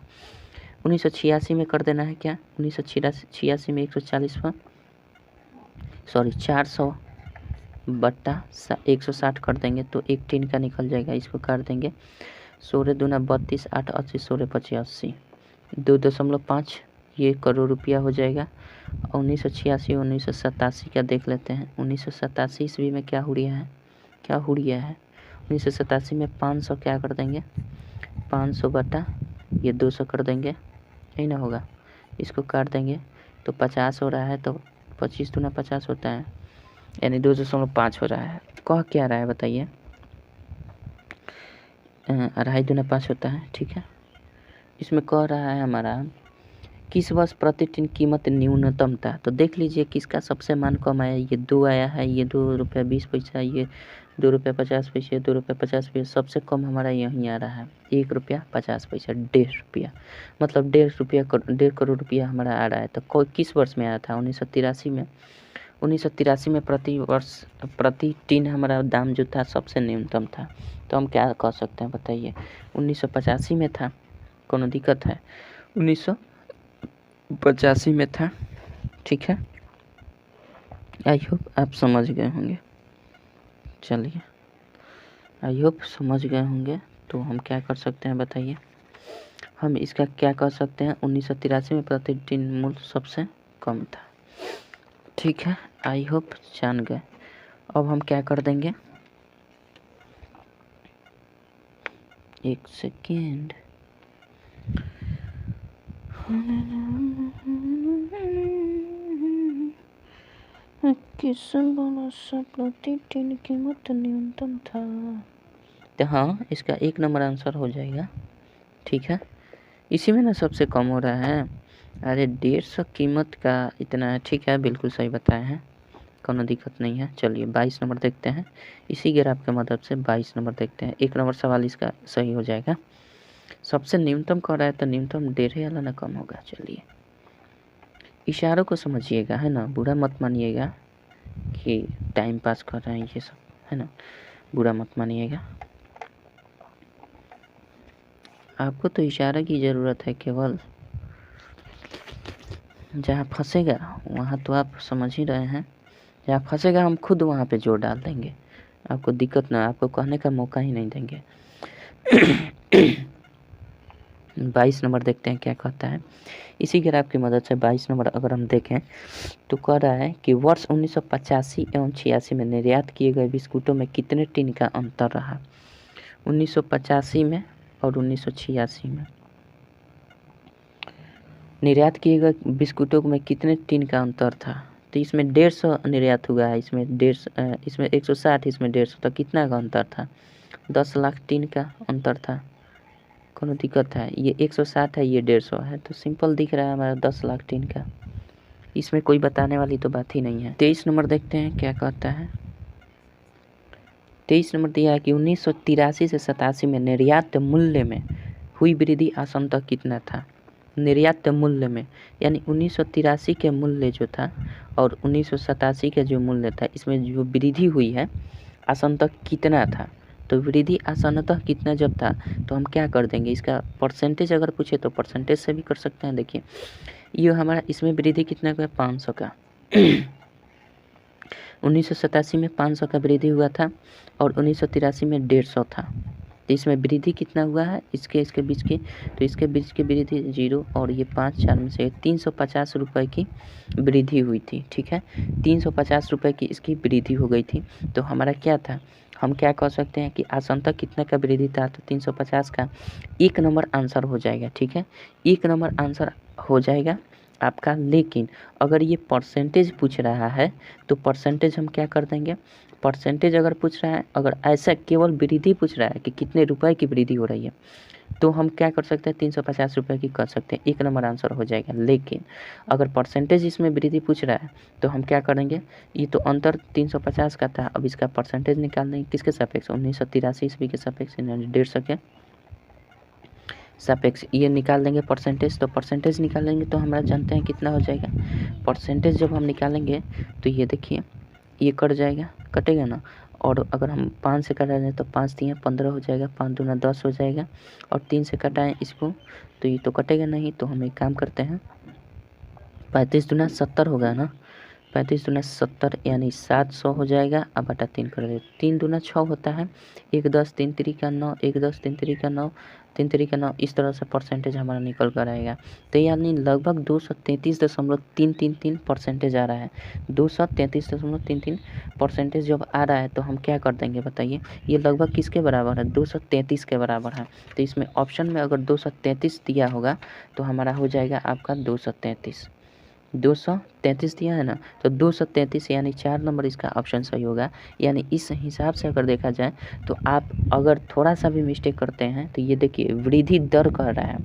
1986 में कर देना है क्या, 1986 में 400 बट्टा 160 कर देंगे तो एक टीन का निकल जाएगा। इसको कर देंगे 16 दूना 32, 8 80, 16 25 80, 2.5 ये करोड़ रुपया हो जाएगा। 1986 1987 का देख लेते हैं। 1987 ईस्वी में क्या हुआ है 1987 में 500 क्या कर देंगे, 500 बटा ये 200 कर देंगे, यही ना होगा। इसको काट देंगे तो 50 हो रहा है, तो 25 दूना 50 होता है, यानी 2.5 हो रहा है। कह क्या रहा है बताइए, 2.5 दूना 5 होता है, ठीक है। इसमें कह रहा है हमारा किस वर्ष प्रति टिन कीमत न्यूनतम था, तो देख लीजिए किसका सबसे मान कम आया। ये 2 आया है, ये 2 रुपया 20 पैसा, ये 2 रुपया 50 पैसे, 2 रुपया 50 पैसे। सबसे कम हमारा यहीं आ रहा है 1 रुपया 50 पैसा, 1.5 रुपया, मतलब 1.5 करोड़ रुपया हमारा आ रहा है। तो किस वर्ष में आया था? 1983 में। 1983 में प्रति वर्ष प्रति टिन हमारा दाम जो था सबसे न्यूनतम था। तो हम क्या कह सकते हैं बताइए? 1985 में था, कोनो दिक्कत है? 1985 में था, ठीक है। आई होप आप समझ गए होंगे। चलिए, आई होप समझ गए होंगे। तो हम क्या कर सकते हैं बताइए? हम इसका क्या कर सकते हैं? 1983 में प्रति टिन मूल्य सबसे कम था, ठीक है। आई होप जान गए। अब हम क्या कर देंगे, एक सेकेंड। किस सा प्रति टिन कीमत न्यूनतम था? तो हाँ, इसका 1 नंबर आंसर हो जाएगा, ठीक है। इसी में ना सबसे कम हो रहा है। अरे 150 कीमत का इतना है, ठीक है, बिल्कुल सही बताए हैं, कोनो दिक्कत नहीं है। चलिए 22 नंबर देखते हैं। इसी ग्राफ की मदद से 22 नंबर देखते हैं। 1 नंबर सवाल इसका सही हो जाएगा। सबसे न्यूनतम कह रहा है तो न्यूनतम 1.5 वाला ना कम होगा। चलिए, इशारों को समझिएगा, है ना, बुरा मत मानिएगा कि टाइम पास कर रहे हैं ये सब, है ना, बुरा मत मानिएगा। आपको तो इशारा की ज़रूरत है केवल, जहाँ फंसेगा वहाँ तो आप समझ ही रहे हैं। जहाँ फंसेगा हम खुद वहाँ पे जोर डाल देंगे, आपको दिक्कत ना, आपको कहने का मौका ही नहीं देंगे। 22 नंबर देखते हैं क्या कहता है। इसी ग्राफ की मदद से 22 नंबर अगर हम देखें तो कह रहा है कि वर्ष 1985 एवं 86 में निर्यात किए गए बिस्कुटों में कितने टिन का अंतर रहा? 1985 में और 1986 में निर्यात किए गए बिस्कुटों में कितने टिन का अंतर था? तो इसमें 150 निर्यात हुआ है, इसमें 150, इसमें 160, इसमें 150, तो कितना का अंतर था? 10 लाख टिन का अंतर था। कोनो दिक्कत है? ये 160 है, ये 150 है, तो सिंपल दिख रहा है हमारा 10 लाख टिन का। इसमें कोई बताने वाली तो बात ही नहीं है। 23 नंबर देखते हैं क्या कहता है। 23 नंबर दिया है कि 1983 से 87 में निर्यात मूल्य में हुई वृद्धि आसंतः कितना था? निर्यात मूल्य में, यानी 1983 के मूल्य जो था और 1987 के जो मूल्य था, इसमें जो वृद्धि हुई है आसंतः कितना था? तो वृद्धि आसंतः कितना जब था तो हम क्या कर देंगे, इसका परसेंटेज अगर पूछे तो परसेंटेज से भी कर सकते हैं। देखिए ये हमारा इसमें वृद्धि कितना का है? 500 का। 1987 में 500 का वृद्धि हुआ था और 1983 में 150 था। तो इसमें वृद्धि कितना हुआ है इसके बीच की? तो इसके बीच की वृद्धि 0 और ये 5 4 में से 350 रुपये की वृद्धि हुई थी, ठीक है। 350 रुपये की इसकी वृद्धि हो गई थी। तो हमारा क्या था, हम क्या कह सकते हैं कि आसंतः कितना का वृद्धि था? तो 350 का 1 नंबर आंसर हो जाएगा, ठीक है। 1 नंबर आंसर हो जाएगा आपका। लेकिन अगर ये परसेंटेज पूछ रहा है तो परसेंटेज हम क्या कर देंगे, परसेंटेज अगर पूछ रहा है, अगर ऐसा केवल वृद्धि पूछ रहा है कि कितने रुपए की वृद्धि हो रही है, तो हम क्या कर सकते हैं, 350 रुपये की कर सकते हैं, 1 नंबर आंसर हो जाएगा। लेकिन अगर परसेंटेज इसमें वृद्धि पूछ रहा है तो हम क्या करेंगे, ये तो अंतर 350 का था, अब इसका परसेंटेज निकाल देंगे किसके सापेक्ष? 1983 ईस्वी के सापेक्ष, 150 के सापेक्ष ये निकाल देंगे परसेंटेज। तो परसेंटेज निकालेंगे तो हमारा जानते हैं कितना हो जाएगा। परसेंटेज जब हम निकालेंगे तो ये देखिए ये कट जाएगा, कटेगा ना। और अगर हम 5 से कटा जाए तो 5 3 15 हो जाएगा, 5 दूना 10 हो जाएगा, और 3 से कटाएँ इसको तो ये तो कटेगा नहीं। तो हम एक काम करते हैं, 35 दूना 70 होगा ना, 35 दूना 70 यानी 700 हो जाएगा। अब बटा 3 कर दे, 3 दूना 6 होता है, 1 10 3 3 9, 1 10 3 3 9, 3 3 9, इस तरह से परसेंटेज हमारा निकल कर आएगा। तो यानी लगभग 233.333 परसेंटेज आ रहा है। 233.33 परसेंटेज जब आ रहा है तो हम क्या कर देंगे बताइए, ये लगभग किसके बराबर है? 233 के बराबर है। तो इसमें ऑप्शन में अगर 233 दिया होगा तो हमारा हो जाएगा आपका 233, 233 दिया है ना, तो 233 यानी 4 नंबर इसका ऑप्शन सही होगा। यानी इस हिसाब से अगर देखा जाए तो आप अगर थोड़ा सा भी मिस्टेक करते हैं तो ये देखिए वृद्धि दर कह रहा है,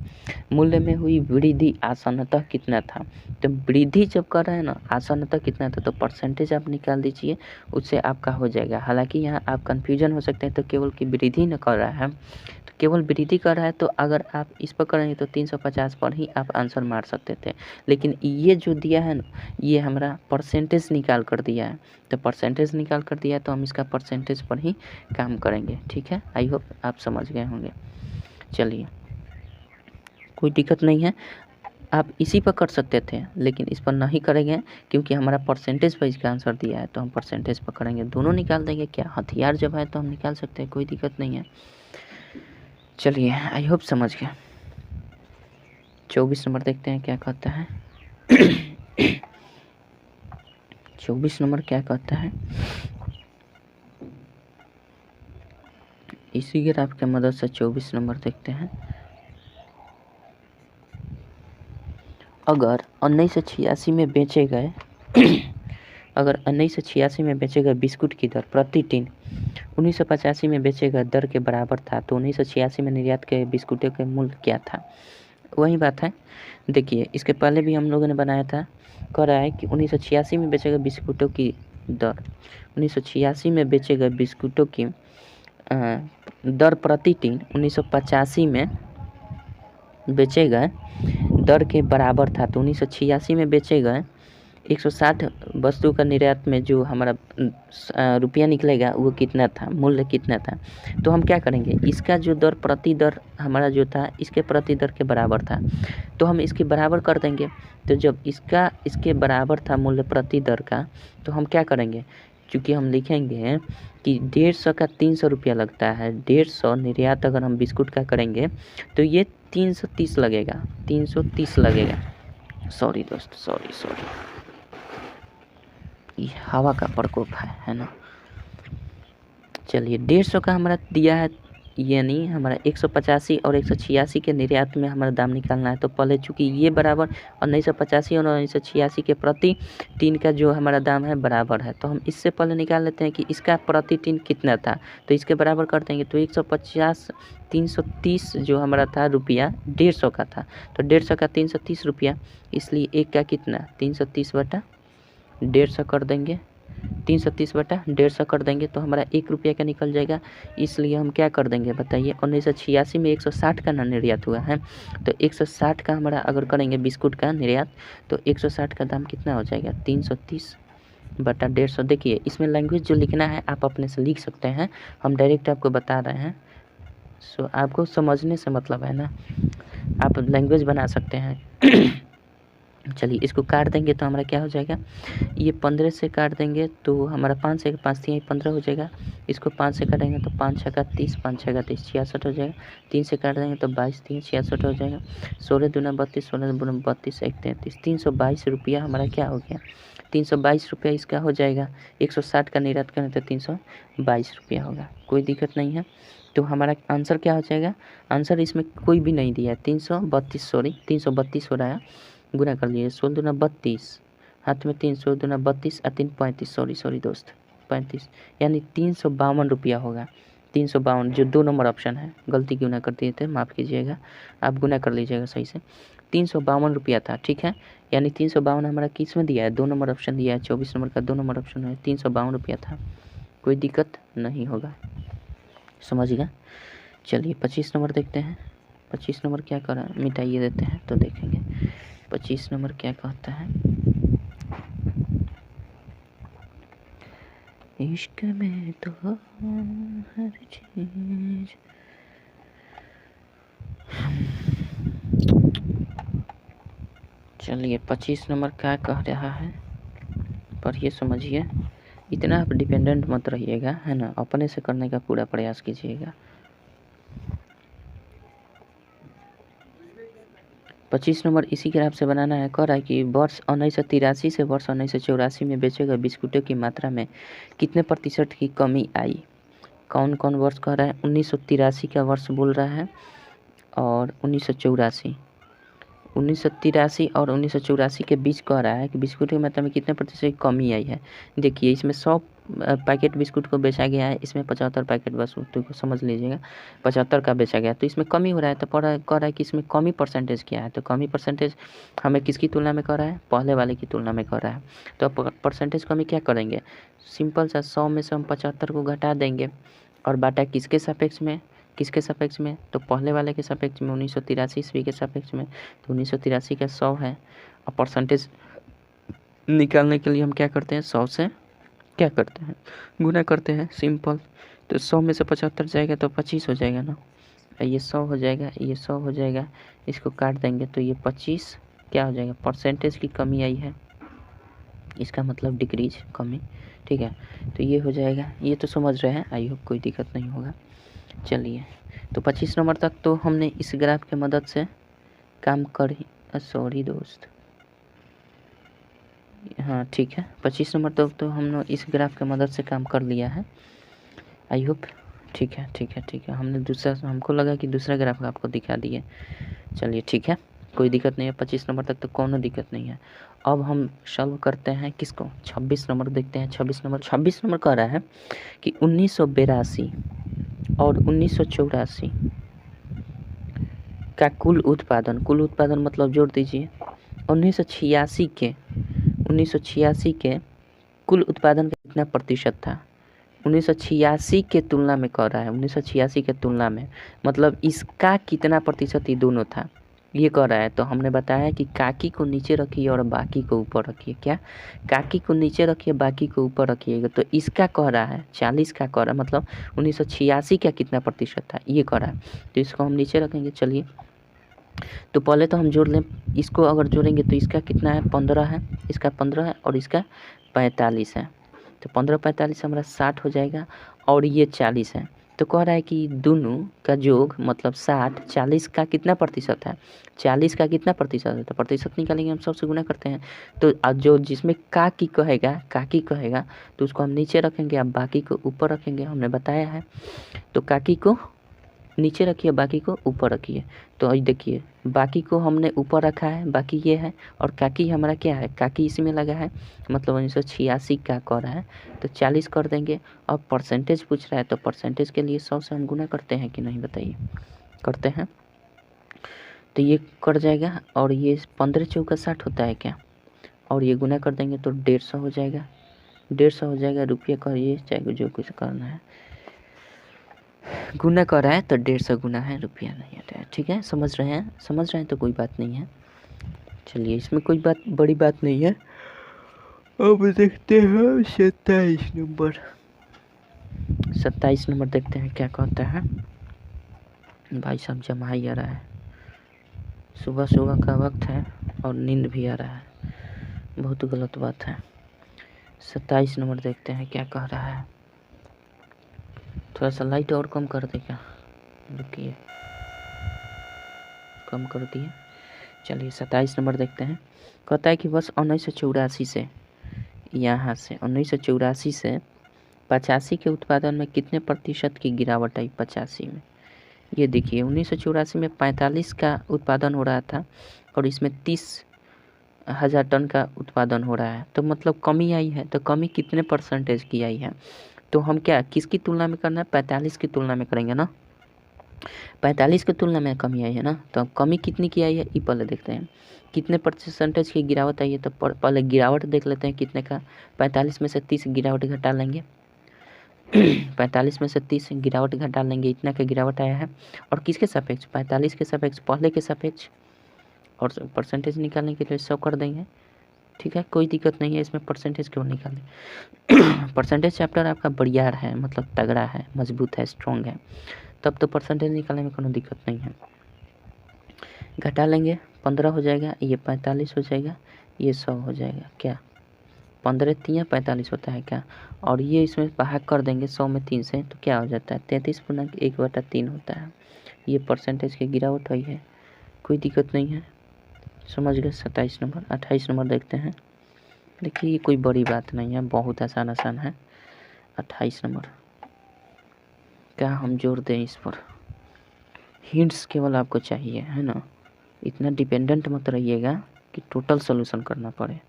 मूल्य में हुई वृद्धि आसानतः कितना था। तो वृद्धि जब कर रहे हैं ना आसानतः कितना था, तो परसेंटेज आप निकाल दीजिए, उससे आपका हो जाएगा। हालांकि यहाँ आप कन्फ्यूजन हो सकते हैं, तो केवल कि वृद्धि न कर रहा है, केवल वृद्धि कर रहा है, तो अगर आप इस पर करेंगे तो 350 पर ही आप आंसर मार सकते थे। लेकिन ये जो दिया है ना, ये हमारा परसेंटेज निकाल कर दिया है, तो परसेंटेज निकाल कर दिया है तो हम इसका परसेंटेज पर ही काम करेंगे। ठीक है, आई होप आप समझ गए होंगे। चलिए, कोई दिक्कत नहीं है, आप इसी पर कर सकते थे, लेकिन इस पर नहीं करेंगे क्योंकि हमारा परसेंटेज पर इसका आंसर दिया है, तो हम परसेंटेज पर करेंगे। दोनों निकाल देंगे, क्या हथियार जब है तो हम निकाल सकते हैं, कोई दिक्कत नहीं है। चलिए, आई होप समझ गए। 24 नंबर देखते हैं क्या कहता है। 24 नंबर क्या कहता है, इसी ग्राफ के मदद से 24 नंबर देखते हैं। अगर 1986 में बेचे गए अगर 1986 में बेचे गए बिस्कुट की दर प्रति टिन 1985 में बेचे गए दर के बराबर था, तो 1986 में निर्यात के बिस्कुटों के मूल्य क्या था। वही बात है, देखिए इसके पहले भी हम लोगों ने बनाया था। कह रहा है कि 1986 में बेचे गए बिस्कुटों की दर, 1986 में बेचे गए बिस्कुटों की दर प्रति टिन 1985 में बेचे गए दर के बराबर था, तो 1986 में बेचे गए 160 वस्तु का निर्यात में जो हमारा रुपया निकलेगा वो कितना था, मूल्य कितना था। तो हम क्या करेंगे, इसका जो दर प्रति दर हमारा जो था इसके प्रति दर के बराबर था, तो हम इसके बराबर कर देंगे। तो जब इसके बराबर था मूल्य प्रति दर का, तो हम क्या करेंगे, चूँकि हम लिखेंगे कि 150 का 300 रुपया लगता है, 150 निर्यात अगर हम बिस्कुट का करेंगे तो ये 330 लगेगा, 330 लगेगा। सॉरी दोस्त, सॉरी, ये हवा का प्रकोप है ना। चलिए, 150 का हमारा दिया है, यानी हमारा 185 और 186 के निर्यात में हमारा दाम निकालना है। तो पहले चूँकि ये बराबर 1985 और 1986 के प्रति टिन का जो हमारा दाम है बराबर है, तो हम इससे पहले निकाल लेते हैं कि इसका प्रति टिन कितना था, तो इसके बराबर कर देंगे। तो 150 330 जो हमारा था रुपया 150 का था, तो 150 का 330 रुपया, इसलिए एक का कितना 330 बटा 150 कर देंगे, 330 बटा 150 कर देंगे, तो हमारा 1 रुपया का निकल जाएगा। इसलिए हम क्या कर देंगे बताइए, 1986 में 160 का ना निर्यात हुआ है, तो 160 का हमारा अगर करेंगे बिस्कुट का निर्यात, तो 160 का दाम कितना हो जाएगा 330 बटा 150। देखिए इसमें लैंग्वेज जो लिखना है आप अपने से लिख सकते हैं, हम डायरेक्ट आपको बता रहे हैं। सो आपको समझने से मतलब है ना, आप लैंग्वेज बना सकते हैं। चलिए, इसको काट देंगे तो हमारा क्या हो जाएगा, ये 15 से काट देंगे तो हमारा 5 से 5 3 15 हो जाएगा। इसको 5 से काटेंगे तो 5 छक्का 30, 5 छक्का 30 66 हो जाएगा। 3 से काट देंगे तो 22 3 66 हो जाएगा। 16 दूना 32, 16 दूना 32 1 33, 322 रुपया हमारा क्या हो गया, 322 रुपया इसका हो जाएगा। 160 का निर्यात करें तो 322 रुपया होगा, कोई दिक्कत नहीं है। तो हमारा आंसर क्या हो जाएगा, आंसर इसमें कोई भी नहीं दिया है, 332 हो रहा है। गुना कर लिए, 16 दूना 32, हाथ में 3, 16 दूना 32 और 3 35, सॉरी दोस्त 35, यानी 352 रुपया होगा। 352 जो 2 नंबर ऑप्शन है, गलती गुना कर दिए थे, माफ़ कीजिएगा, आप गुना कर लीजिएगा सही से। 352 रुपया था, ठीक है, यानी 352 हमारा किस में दिया है, 2 नंबर ऑप्शन दिया है, 24 नंबर का 2 नंबर ऑप्शन है, 352 रुपया था, कोई दिक्कत नहीं होगा, समझिएगा। चलिए 25 नंबर देखते हैं। 25 नंबर क्या कर रहा है, मिटाइए देते हैं तो देखेंगे 25 नंबर क्या कहता है। इश्क में तो हर चीज, चलिए 25 नंबर क्या कह रहा है, पर ये समझिए, इतना आप डिपेंडेंट मत रहिएगा, है ना, अपने से करने का पूरा प्रयास कीजिएगा। 25 नंबर इसी के हिसाब से बनाना है। कह रहा है कि वर्ष 1983 से वर्ष 1984 में बेचे गए बिस्कुटों की मात्रा में कितने प्रतिशत की कमी आई। कौन कौन वर्ष कह रहा है, 1983 का वर्ष बोल रहा है और 1984 1983 और 1984 के बीच कह रहा है कि बिस्कुट की मात्रा में कितने प्रतिशत की कमी आई है। देखिए इसमें 100 पैकेट बिस्कुट को बेचा गया है, इसमें 75 पैकेट बस को समझ लीजिएगा 75 का बेचा गया, तो इसमें कमी हो रहा है। तो कह रहा है कि इसमें कमी परसेंटेज क्या है, तो कमी परसेंटेज हमें किसकी तुलना में कह रहा है, पहले वाले की तुलना में कह रहा है। तो परसेंटेज कमी क्या करेंगे, सिंपल सा 100 में से हम 75 को घटा देंगे और बाटा किसके सापेक्ष में, तो पहले वाले के सापेक्ष में 1983 ईस्वी के सापेक्ष में, तो 1983 का 100 है। और परसेंटेज निकालने के लिए हम क्या करते हैं, 100 से क्या करते हैं, गुना करते हैं, सिंपल। तो 100 में से 75 जाएगा तो 25 हो जाएगा ना, ये 100 हो जाएगा, ये 100 हो जाएगा, इसको काट देंगे तो ये 25 क्या हो जाएगा, परसेंटेज की कमी आई है, इसका मतलब डिक्रीज, कमी, ठीक है। तो ये हो जाएगा, ये तो समझ रहे हैं, आई होप कोई दिक्कत नहीं होगा। चलिए तो 25 नंबर तक तो हमने इस ग्राफ के मदद से काम कर ही, सॉरी दोस्त, हाँ ठीक है, 25 नंबर तक तो हमने इस ग्राफ के मदद से काम कर लिया है, आई होप ठीक है। हमने दूसरा, हमको लगा कि दूसरा ग्राफ आपको दिखा दिए, चलिए ठीक है, कोई दिक्कत नहीं है, 25 नंबर तक तो कोनो दिक्कत नहीं है। अब हम सॉल्व करते हैं किसको, 26 नंबर देखते हैं। 26 नंबर कह रहा है कि 1982 और 1984 का कुल उत्पादन मतलब जोड़ दीजिए 1986 के कुल उत्पादन का कितना प्रतिशत था। 1986 के तुलना में कह रहा है, 1986 के तुलना में मतलब इसका कितना प्रतिशत ये दोनों था, ये कह रहा है। तो हमने बताया कि काकी को नीचे रखिए और बाकी को ऊपर रखिए, क्या काकी को नीचे रखिए बाकी को ऊपर रखिएगा। तो इसका कह रहा है 40 का कह रहा है, मतलब 1986 का कितना प्रतिशत था ये कह रहा है, तो इसको हम नीचे रखेंगे। चलिए तो पहले तो हम जोड़ लें, इसको अगर जोड़ेंगे तो इसका कितना है, 15 है, इसका 15 है और इसका 45 है, तो 15 45 हमारा 60 हो जाएगा और ये 40 है। तो कह रहा है कि दोनों का योग मतलब 60, 40 का कितना प्रतिशत है, 40 का कितना प्रतिशत है, तो प्रतिशत निकालेंगे हम 100 से गुना करते हैं। तो जो जिसमें काकी कहेगा तो उसको हम नीचे रखेंगे, अब बाकी को ऊपर रखेंगे, हमने बताया है। तो काकी को नीचे रखिए बाकी को ऊपर रखिए, तो देखिए बाकी को हमने ऊपर रखा है, बाकी ये है, और काकी हमारा क्या है, काकी इसमें लगा है, मतलब 1986 का कह रहा है, तो 40 कर देंगे। अब परसेंटेज पूछ रहा है, तो परसेंटेज के लिए 100 से हम गुना करते हैं कि नहीं बताइए, करते हैं। तो ये कर जाएगा और ये 15 चौका 60 होता है क्या, और ये गुना कर देंगे तो 150 हो जाएगा, 150 हो जाएगा, रुपये करिए चाहे जो कुछ करना है, गुना कर रहा है तो 150 गुना है, रुपया नहीं आता है, ठीक है, समझ रहे हैं तो कोई बात नहीं है। चलिए इसमें कोई बड़ी बात नहीं है। अब देखते हैं 27 नंबर देखते हैं क्या कहता है। भाई साहब जमा ही आ रहा है, सुबह का वक्त है और नींद भी आ रहा है, बहुत गलत बात है। 27 नंबर देखते हैं क्या कह रहा है, थोड़ा सा लाइट और कम कर देगा, रुकिए, कम कर दिए। चलिए 27 नंबर देखते हैं, कहता है कि बस 1984 से यहाँ से 1984 से 85 के उत्पादन में कितने प्रतिशत की गिरावट आई 85 में। ये देखिए 1984 में 45 का उत्पादन हो रहा था और इसमें 30,000 टन का उत्पादन हो रहा है, तो मतलब कमी आई है। तो कमी कितने परसेंटेज की आई है, तो हम क्या किसकी तुलना में करना है, 45 की तुलना में करेंगे ना, 45 की तुलना में कमी आई है ना, तो अब कमी कितनी की आई है ये पहले देखते हैं, कितने परसेंटेज की गिरावट आई है। तो पहले गिरावट देख लेते हैं कितने का, 45 में से 30 गिरावट घटा लेंगे 45 में से 30 गिरावट घटा लेंगे, इतना का गिरावट आया है। और किसके सापेक्ष, 45 के सापेक्ष, पहले के सापेक्ष, और परसेंटेज निकालने के लिए 100 कर देंगे, ठीक है, कोई दिक्कत नहीं है इसमें, परसेंटेज क्यों निकालें परसेंटेज चैप्टर आपका बढ़िया है, मतलब तगड़ा है, मजबूत है, स्ट्रॉन्ग है, तब तो परसेंटेज निकालने में कोई दिक्कत नहीं है। घटा लेंगे 15 हो जाएगा, ये 45 हो जाएगा, ये 100 हो जाएगा, क्या 15 3 45 होता है क्या, और ये इसमें भाग कर देंगे 100 में 3 से, तो क्या हो जाता है 33/1/3 होता है। ये परसेंटेज की गिरावट हुई है, कोई दिक्कत नहीं है, समझ गए। 27 नंबर। 28 नंबर देखते हैं, देखिए ये कोई बड़ी बात नहीं है, बहुत आसान है। 28 नंबर क्या हम जोड़ दें, इस पर हिंट्स केवल आपको चाहिए है ना, इतना डिपेंडेंट मत रहिएगा कि टोटल सोल्यूशन करना पड़े।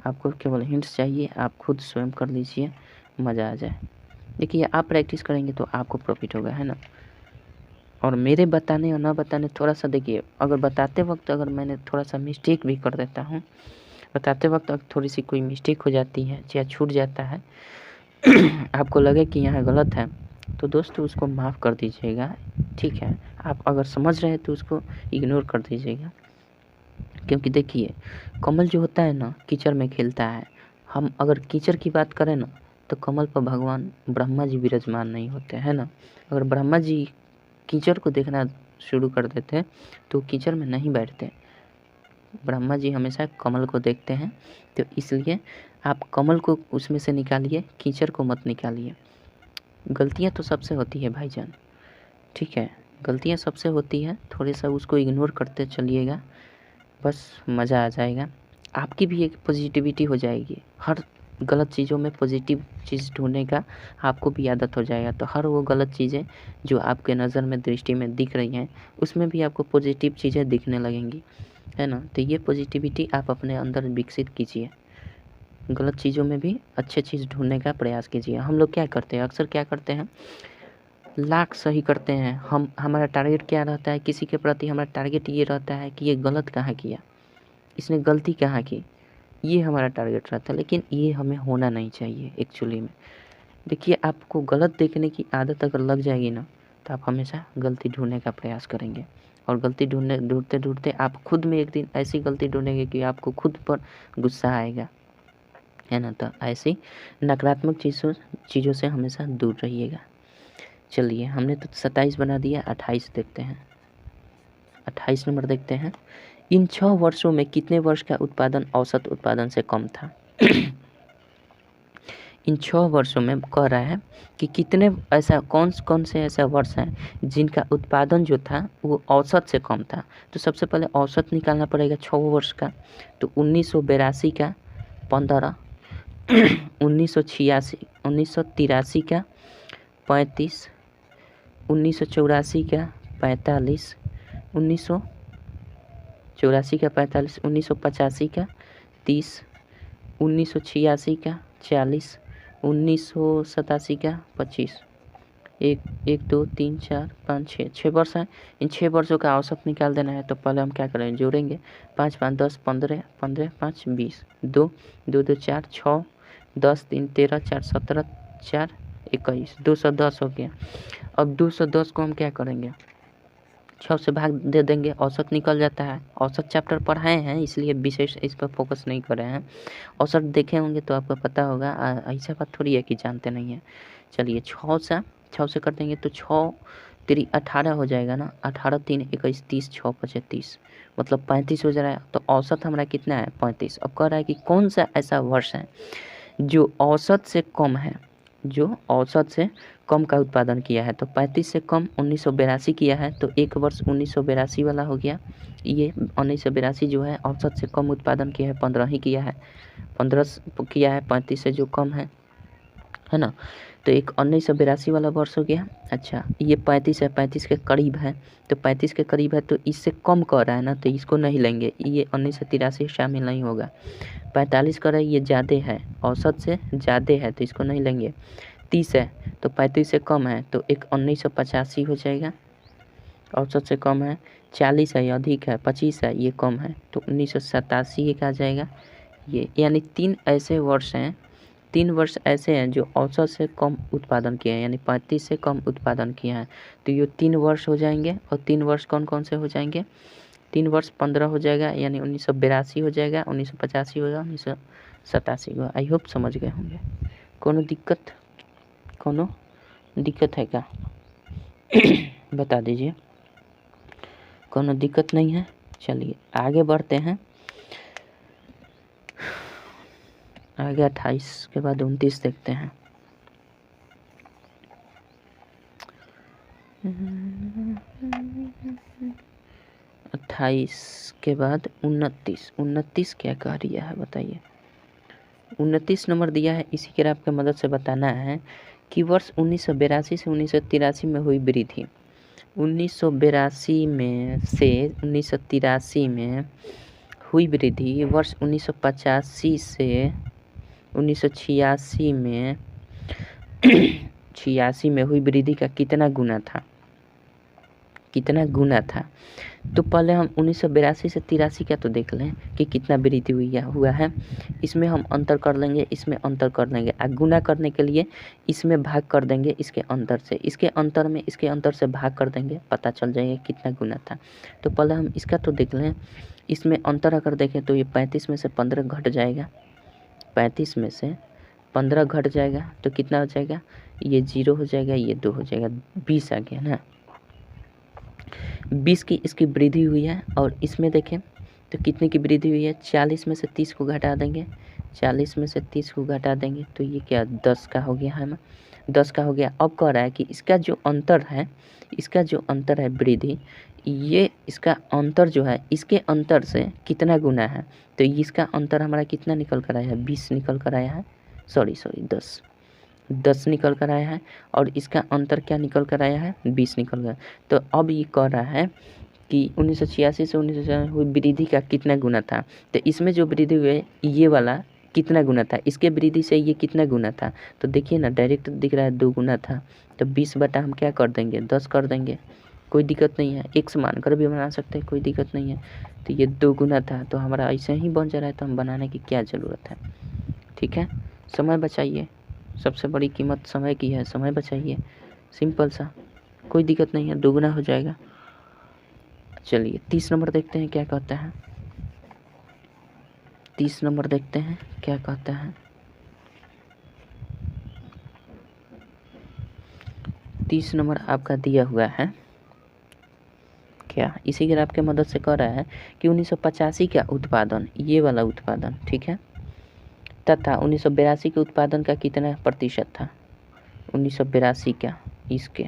आपको केवल हिंट्स चाहिए, आप खुद स्वयं कर लीजिए, मज़ा आ जाए। देखिए आप प्रैक्टिस करेंगे तो आपको प्रॉफिट होगा, है ना। और मेरे बताने और ना बताने थोड़ा सा देखिए, अगर बताते वक्त अगर मैंने थोड़ा सा मिस्टेक भी कर देता हूँ, बताते वक्त अगर थोड़ी सी कोई मिस्टेक हो जाती है या छूट जाता है आपको लगे कि यहाँ गलत है, तो दोस्तों उसको माफ़ कर दीजिएगा, ठीक है। आप अगर समझ रहे हैं तो उसको इग्नोर कर दीजिएगा। क्योंकि देखिए कमल जो होता है ना कीचड़ में खिलता है। हम अगर कीचड़ की बात करें ना तो कमल पर भगवान ब्रह्मा जी विराजमान नहीं होते, है ना। अगर ब्रह्मा जी कीचड़ को देखना शुरू कर देते तो कीचड़ में नहीं बैठते। ब्रह्मा जी हमेशा कमल को देखते हैं, तो इसलिए आप कमल को उसमें से निकालिए, कीचड़ को मत निकालिए। गलतियाँ तो सबसे होती है भाईजान, ठीक है, गलतियाँ सबसे होती है, थोड़े सा उसको इग्नोर करते चलिएगा, बस मज़ा आ जाएगा। आपकी भी एक पॉजिटिविटी हो जाएगी, हर गलत चीज़ों में पॉजिटिव चीज़ ढूंढने का आपको भी आदत हो जाएगा। तो हर वो गलत चीज़ें जो आपके नज़र में दृष्टि में दिख रही हैं उसमें भी आपको पॉजिटिव चीज़ें दिखने लगेंगी, है ना। तो ये पॉजिटिविटी आप अपने अंदर विकसित कीजिए, गलत चीज़ों में भी अच्छे चीज़ ढूंढने का प्रयास कीजिए। हम लोग क्या करते हैं, अक्सर क्या करते हैं, लाख सही करते हैं। हमारा टारगेट क्या रहता है, किसी के प्रति हमारा टारगेट ये रहता है कि ये गलत कहाँ किया, इसने गलती कहाँ की, ये हमारा टारगेट रहता है। लेकिन ये हमें होना नहीं चाहिए एक्चुअली में। देखिए आपको गलत देखने की आदत अगर लग जाएगी ना तो आप हमेशा गलती ढूंढने का प्रयास करेंगे, और गलती ढूंढते ढूंढते आप खुद में एक दिन ऐसी गलती ढूंढेंगे कि आपको खुद पर गुस्सा आएगा, है ना। तो ऐसी नकारात्मक चीज़ों से हमेशा दूर रहिएगा। चलिए हमने तो 27 बना दिया, 28 देखते हैं। 28 नंबर देखते हैं। इन 6 वर्षों में कितने वर्ष का उत्पादन औसत उत्पादन से कम था। इन 6 वर्षों में कह रहा है कि कितने ऐसा कौन से ऐसा वर्ष हैं जिनका उत्पादन जो था वो औसत से कम था। तो सबसे पहले औसत निकालना पड़ेगा 6 वर्ष का। तो 1982 का 15, 1983 का 35, 1984 का 45, 1984 का 45, 1985 का 30, 1986 का 40, 1987 का 25। 1 2 3 4 5 6 वर्ष हैं। इन 6 वर्षों का औसत निकाल देना है। तो पहले हम क्या करेंगे, जोड़ेंगे 5 5 10 15 15 5 20, 2 2 2 4 6 10 3 13 4 17 4 21, 210 हो गया। अब 210 को हम क्या करेंगे, 6 से भाग दे देंगे, औसत निकल जाता है। औसत चैप्टर पढ़ाए हैं इसलिए विशेष इस पर फोकस नहीं कर रहे हैं। औसत देखे होंगे तो आपको पता होगा, ऐसा बात थोड़ी है कि जानते नहीं हैं। चलिए 6 से कर देंगे तो 6 3 18 हो जाएगा ना, 18 3 21 30, 6 5 30, मतलब 35 हो जा रहा है। तो औसत हमारा कितना है, 35। अब कह रहा है कि कौन सा ऐसा वर्ष है जो औसत से कम है, जो औसत से कम का उत्पादन किया है। तो 35 से कम 1982 किया है, तो एक वर्ष 1982 वाला हो गया। ये 1982 जो है औसत से कम उत्पादन किया है, 15 ही किया है, 15 किया है 35 से जो कम है ना। तो एक 1982 वाला वर्ष हो गया। अच्छा ये 35 है, 35 के करीब है, तो 35 के करीब है तो इससे कम कर रहा है ना, तो इसको नहीं लेंगे, ये 1983 शामिल नहीं होगा। 45 कर रहा है, ये ज़्यादा है, औसत से ज़्यादा है, तो इसको नहीं लेंगे। 30 है तो 35 से कम है, तो एक 1985 हो जाएगा, औसत से कम है। 40 है, ये अधिक है। 25 है, ये कम है, तो 1987 एक आ जाएगा ये। यानी 3 ऐसे वर्ष हैं, 3 वर्ष ऐसे हैं जो औसत से कम उत्पादन किए हैं, यानी 35 से कम उत्पादन किए हैं। तो ये 3 वर्ष हो जाएंगे। और 3 वर्ष कौन कौन से हो जाएंगे, 3 वर्ष 15 हो जाएगा, यानी 1982 हो जाएगा, 1985 होगा, 1987 होगा। आई होप समझ गए होंगे। कोनो दिक्कत है क्या बता दीजिए, कोनो दिक्कत नहीं है। चलिए आगे बढ़ते हैं। आगे 28 के बाद 29 देखते हैं। 28 के बाद 29 क्या कह रही है बताइए। 29 नंबर दिया है, इसी के आपके मदद से बताना है कि वर्ष 1982 से 1983 में हुई वृद्धि 1982 में से 1983 में हुई वृद्धि वर्ष 1985 से 1986 में 86 में हुई वृद्धि का कितना गुना था? तो पहले हम 1982 से 83 का तो देख लें कि कितना वृद्धि हुआ है। इसमें हम अंतर कर लेंगे, इसमें अंतर कर लेंगे, गुना करने के लिए इसमें भाग कर देंगे इसके अंतर से, इसके अंतर में इसके अंतर से भाग कर देंगे, पता चल जाएगा कितना गुना था। तो पहले हम इसका तो देख लें। इसमें अंतर अगर देखें तो ये 35 में से 15 घट जाएगा, 35 में से 15 घट जाएगा तो कितना हो जाएगा? ये 0 हो जाएगा, ये 2 हो जाएगा, 20 आ गया ना। 20 की इसकी वृद्धि हुई है। और इसमें देखें तो कितने की वृद्धि हुई है? 40 में से 30 को घटा देंगे, 40 में से 30 को घटा देंगे तो ये क्या 10 का हो गया है ना, 10 का हो गया। अब कह रहा है कि इसका जो अंतर है, इसका जो अंतर है वृद्धि, ये इसका अंतर जो है इसके अंतर से कितना गुना है? तो इसका अंतर हमारा कितना निकल कर आया है? 20 निकल कर आया है, सॉरी 10 निकल कर आया है। और इसका अंतर क्या निकल कर आया है? 20 निकल गया। तो अब ये कह रहा है कि 1986 से 1986 हुई वृद्धि का कितना गुना था? तो इसमें जो वृद्धि हुई है ये वाला कितना गुना था? इसके वृद्धि से ये कितना गुना था? तो देखिए ना, डायरेक्ट दिख रहा है 2 गुना था। तो 20 बटा हम क्या कर देंगे? 10 कर देंगे, कोई दिक्कत नहीं है। x मान कर भी बना सकते हैं, कोई दिक्कत नहीं है। तो ये 2 गुना था, तो हमारा ऐसे ही बन जा रहा है, तो हम बनाने की क्या ज़रूरत है? ठीक है, समय बचाइए, सबसे बड़ी कीमत समय की है, समय बचाइए, सिंपल सा, कोई दिक्कत नहीं है, 2 गुना हो जाएगा। चलिए 30 नंबर देखते हैं क्या कहता है। 30 नंबर देखते हैं क्या कहता है। 30 नंबर आपका दिया हुआ है क्या? इसी ग्राफ के मदद से कह रहा है कि 1985 का उत्पादन, ये वाला उत्पादन, ठीक है, तथा 1982 के उत्पादन का कितना प्रतिशत था? 1982 का, इसके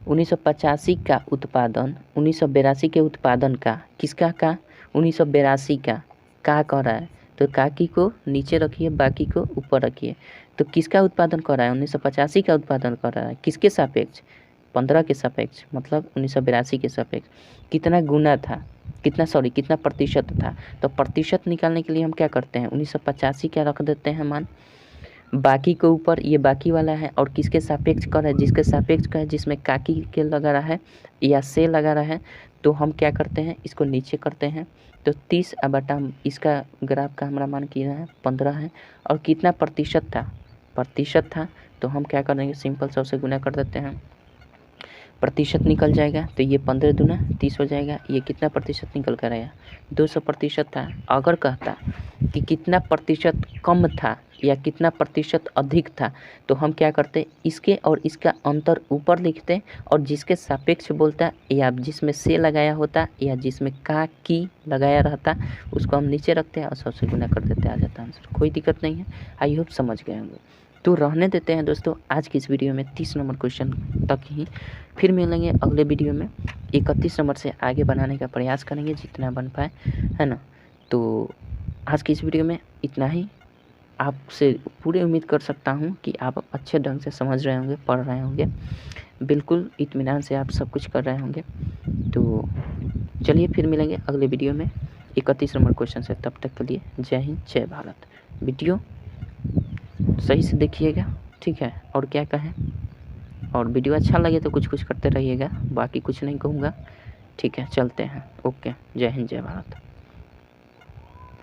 1985 का उत्पादन, 1982 के उत्पादन का, किसका का? 1982 का कह रहा है, तो काकी को नीचे रखिए, बाकी को ऊपर रखिए। तो किसका उत्पादन कर रहा है? 1985 का उत्पादन कर रहा है, किसके सापेक्ष? 15 के सापेक्ष, मतलब 1982 के सापेक्ष। कितना गुना था, कितना प्रतिशत था? तो प्रतिशत निकालने के लिए हम क्या करते हैं? 1985 क्या रख देते हैं मान, बाकी के ऊपर, ये बाकी वाला है, और किसके सापेक्ष कर है? जिसके सापेक्ष का है, जिसमें काकी के लगा रहा है या से लगा रहा है, तो हम क्या करते हैं? इसको नीचे करते हैं। तो 30 बटा इसका ग्राफ का हमारा मान किया है 15 है, और कितना प्रतिशत था? तो हम क्या करेंगे? सिंपल सा उसे गुना कर देते हैं, प्रतिशत निकल जाएगा। तो ये 15 दूना 30 हो जाएगा। ये कितना प्रतिशत निकल कर आया? 200% था। अगर कहता कि कितना प्रतिशत कम था या कितना प्रतिशत अधिक था, तो हम क्या करते? इसके और इसका अंतर ऊपर लिखते, और जिसके सापेक्ष बोलता या जिसमें से लगाया होता या जिसमें का की लगाया रहता, उसको हम नीचे रखते हैं और 100 से गुना कर देते, आ जाता आंसर। कोई दिक्कत नहीं है, आई होप समझ गए होंगे। तो रहने देते हैं दोस्तों आज की इस वीडियो में 30 नंबर क्वेश्चन तक ही। फिर मिलेंगे अगले वीडियो में, 31 नंबर से आगे बनाने का प्रयास करेंगे जितना बन पाए, है ना। तो आज की इस वीडियो में इतना ही। आपसे पूरी उम्मीद कर सकता हूँ कि आप अच्छे ढंग से समझ रहे होंगे, पढ़ रहे होंगे, बिल्कुल इत्मीनान से आप सब कुछ कर रहे होंगे। तो चलिए फिर मिलेंगे अगले वीडियो में 31 नंबर क्वेश्चन से। तब तक के लिए जय हिंद, जय भारत। वीडियो सही से देखिएगा, ठीक है, और क्या कहें, और वीडियो अच्छा लगे तो कुछ करते रहिएगा, बाकी कुछ नहीं कहूँगा, ठीक है। चलते हैं, ओके, जय हिंद, जय भारत।